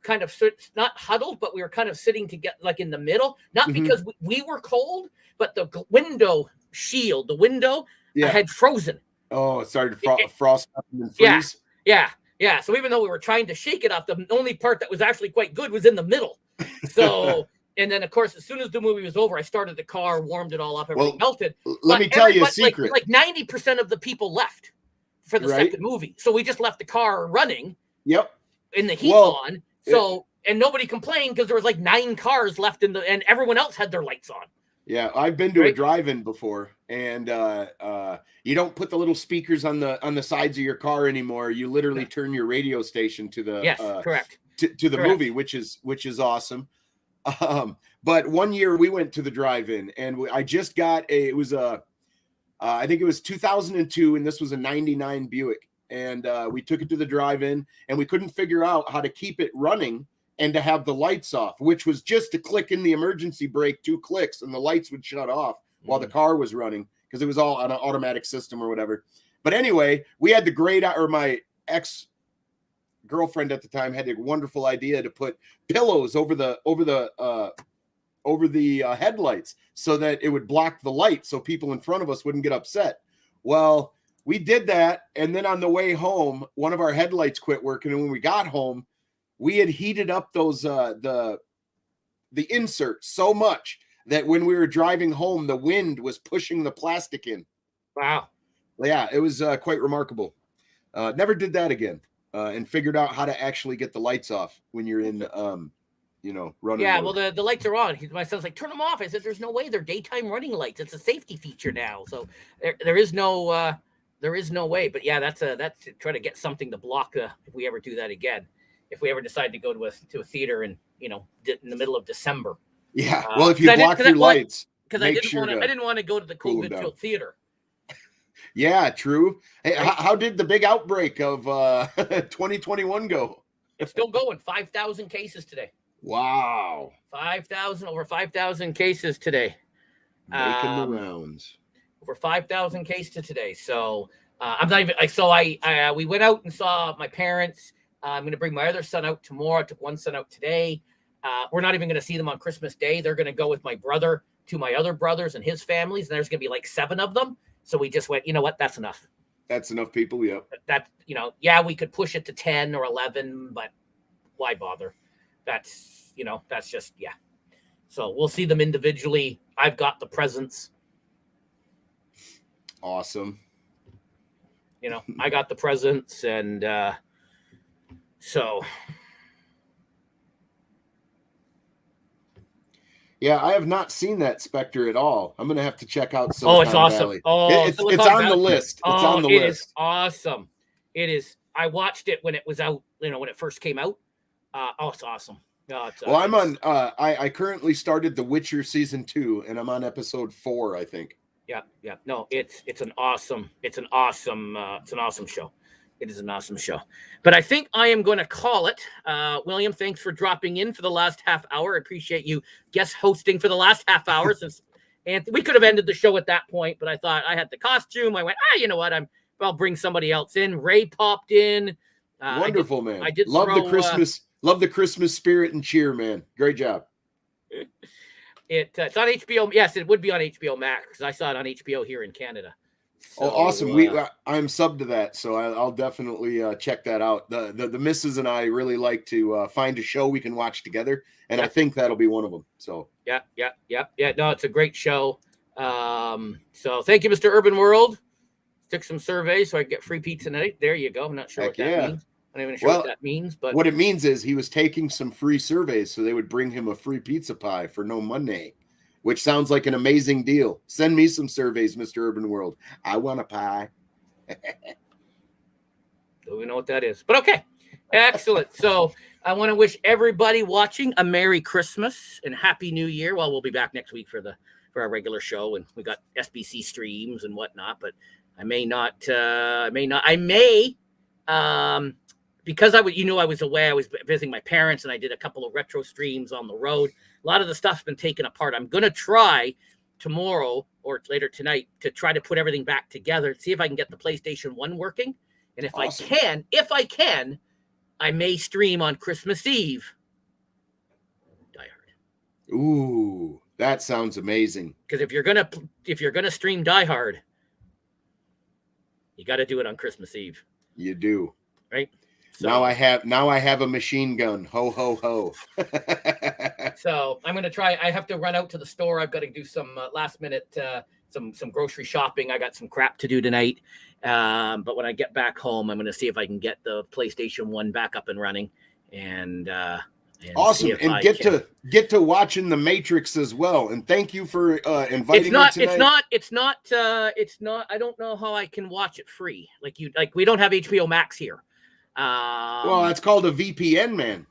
not huddled, but we were kind of sitting to get like in the middle, not because we were cold, but the window shield, the window had frozen. Oh, it started to frost up and freeze. Yeah. So even though we were trying to shake it off, the only part that was actually quite good was in the middle. So, and then of course, as soon as the movie was over, I started the car, warmed it all up, everything melted. Let me tell you a secret. Like 90% of the people left for the second movie. So we just left the car running. Yep. In the heat on. So, and nobody complained because there was like 9 cars left and everyone else had their lights on. Yeah, I've been to a drive-in before, and you don't put the little speakers on the sides of your car anymore. You literally turn your radio station to the correct to the movie, which is awesome. But one year we went to the drive-in, and I just got I think it was 2002, and this was a '99 Buick, and we took it to the drive-in, and we couldn't figure out how to keep it running and to have the lights off, which was just to click in the emergency brake 2 clicks and the lights would shut off while the car was running because it was all on an automatic system or whatever. But anyway, we had my ex-girlfriend at the time had a wonderful idea to put pillows over the headlights so that it would block the light so people in front of us wouldn't get upset. Well, we did that, and then on the way home, one of our headlights quit working, and when we got home, we had heated up those the inserts so much that when we were driving home, the wind was pushing the plastic in. Wow. Yeah, it was quite remarkable. Never did that again, and figured out how to actually get the lights off when you're in running. Yeah, mode. well, the lights are on. My son's like, turn them off. I said, there's no way. They're daytime running lights. It's a safety feature now. So there is no way. But yeah, that's to try to get something to block if we ever do that again. If we ever decide to go to a theater in in the middle of December. Yeah. Well, if you block your lights, because I didn't want to go to the COVID theater. Yeah, true. Hey, right? How did the big outbreak of 2021 go? It's still going. 5,000 cases today. Wow. Over 5,000 cases today. Making the rounds. Over 5,000 cases today. So I'm not even. We went out and saw my parents. I'm going to bring my other son out tomorrow. I took one son out today. We're not even going to see them on Christmas Day. They're going to go with my brother to my other brothers and his families. And there's going to be like 7 of them. So we just went, you know what? That's enough. That's enough people. Yep. That, yeah, we could push it to 10 or 11, but why bother? That's just, yeah. So we'll see them individually. I've got the presents. Awesome. I got the presents, and so. Yeah, I have not seen that Spectre at all. I'm going to have to check out Silicon it's awesome. Valley. Oh, it's on the list. It's on the list. It is awesome. It is. I watched it when it was out, when it first came out. It's awesome. Well, I'm on, I currently started The Witcher season 2, and I'm on episode 4, I think. Yeah. No, it's an awesome show. It is an awesome show. But I think I am going to call it. William, thanks for dropping in for the last half hour. I appreciate you guest hosting for the last half hour. And we could have ended the show at that point, but I thought I had the costume. I went, you know what? I'll bring somebody else in. Ray popped in. Wonderful, man. I did love the Christmas spirit and cheer, man. Great job. It's on HBO. Yes, it would be on HBO Max because I saw it on HBO here in Canada. So, awesome. I'm subbed to that, so I'll definitely check that out. The missus and I really like to find a show we can watch together, and I think that'll be one of them. So yeah. No, it's a great show. So thank you, Mr. Urban World. Took some surveys so I get free pizza tonight. There you go. I'm not sure what that means. I'm not even sure what that means, but what it means is he was taking some free surveys, so they would bring him a free pizza pie for no money. Which sounds like an amazing deal. Send me some surveys, Mr. Urban World. I want a pie. Do we know what that is? But okay. Excellent. So I want to wish everybody watching a Merry Christmas and Happy New Year. Well, we'll be back next week for our regular show, and we got SBC streams and whatnot, but I may because I was away. I was visiting my parents, and I did a couple of retro streams on the road. A lot of the stuff's been taken apart. I'm going to try tomorrow or later tonight to try to put everything back together, see if I can get the PlayStation 1 working. And if I can, I may stream on Christmas Eve. Die Hard. Ooh, that sounds amazing. Because if you're gonna stream Die Hard, you got to do it on Christmas Eve. You do, right? So, now I have a machine gun. Ho ho ho. So I'm gonna try. I have to run out to the store. I've got to do some last minute some grocery shopping. I got some crap to do tonight. But when I get back home, I'm gonna see if I can get the PlayStation 1 back up and running. And awesome. And get to watching The Matrix as well. And thank you for inviting me tonight. It's not. I don't know how I can watch it free. Like we don't have HBO Max here. Well, that's called a VPN, man.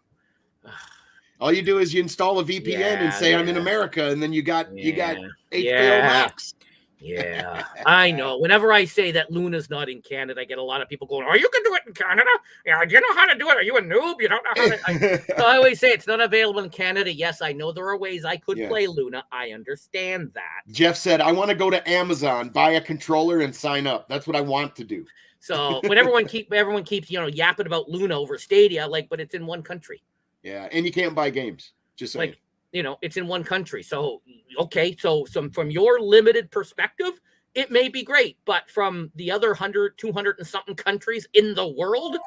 All you do is you install a VPN and say I'm in America, and then you got HBO Max. Yeah, I know. Whenever I say that Luna's not in Canada, I get a lot of people going, "Oh, you can do it in Canada? Yeah, do you know how to do it? Are you a noob? You don't know how to." So I always say it's not available in Canada. Yes, I know there are ways I could play Luna. I understand that. Jeff said, "I want to go to Amazon, buy a controller, and sign up. That's what I want to do." So when everyone keeps yapping about Luna over Stadia, but it's in one country. Yeah, and you can't buy games. Just saying. It's in one country. So okay, so from your limited perspective, it may be great, but from the other 100, 200 and something countries in the world,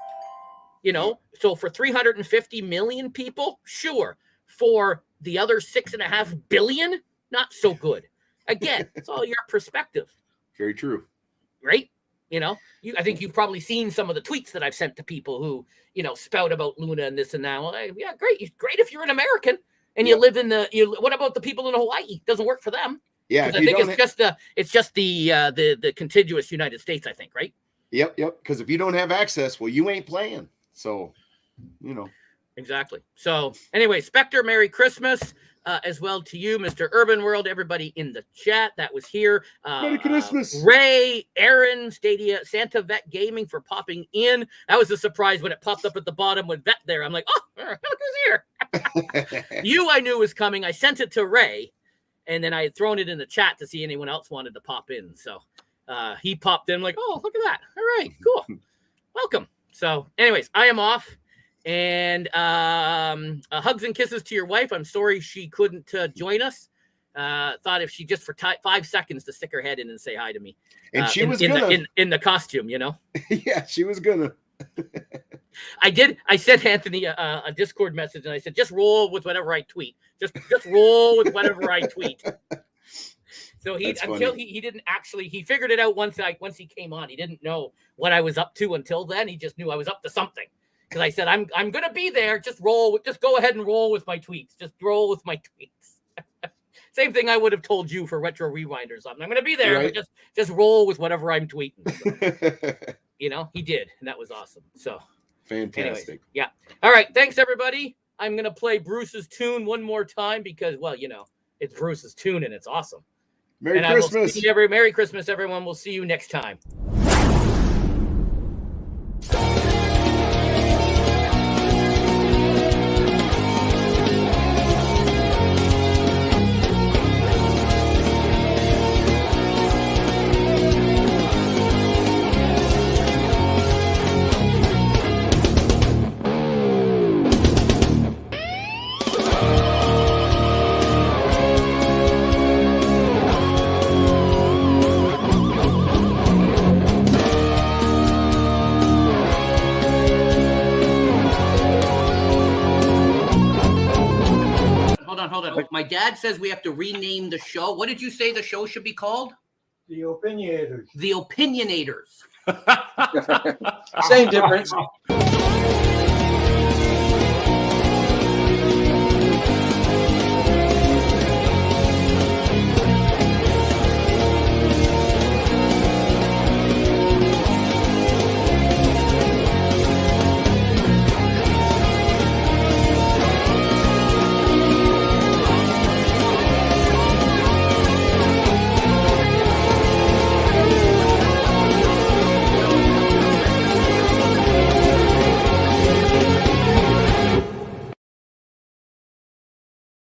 so for 350 million people, sure. For the other 6.5 billion, not so good. Again, it's all your perspective. Very true. Right? You know, I think you've probably seen some of the tweets that I've sent to people who, you know, spout about Luna and this and that. Well, yeah, great. Great if you're an American and you live in what about the people in Hawaii? Doesn't work for them. Yeah. I think it's just the contiguous United States, I think, right? Yep. Because if you don't have access, well, you ain't playing. So, you know. Exactly. So anyway, Spectre, Merry Christmas. As well to you, Mr. Urban World, everybody in the chat that was here. Merry Christmas. Ray, Aaron, Stadia, Santa Vet Gaming for popping in. That was a surprise when it popped up at the bottom with Vet there. I'm like, oh, look who's here. You, I knew was coming. I sent it to Ray, and then I had thrown it in the chat to see anyone else wanted to pop in. So he popped in. I'm like, oh, look at that. All right, cool. Welcome. So anyways, I am off. And hugs and kisses to your wife. I'm sorry she couldn't join us. Thought if she just for 5 seconds to stick her head in and say hi to me. And she was in the costume, you know. Yeah, she was gonna. I did. I sent Anthony a Discord message, and I said, just roll with whatever I tweet. Just roll with whatever I tweet. So he didn't actually, he figured it out once he came on. He didn't know what I was up to until then. He just knew I was up to something. Because I said, I'm going to be there. Just go ahead and roll with my tweets. Just roll with my tweets. Same thing I would have told you for Retro Rewind or something. I'm going to be there. Right. But just roll with whatever I'm tweeting. So, you know, he did. And that was awesome. So fantastic. Anyways, yeah. All right. Thanks, everybody. I'm going to play Bruce's tune one more time because, well, you know, it's Bruce's tune and it's awesome. Merry Christmas. Merry Christmas, everyone. We'll see you next time. Hold on. My dad says we have to rename the show. What did you say the show should be called? The Opinionators. The Opinionators. Same difference.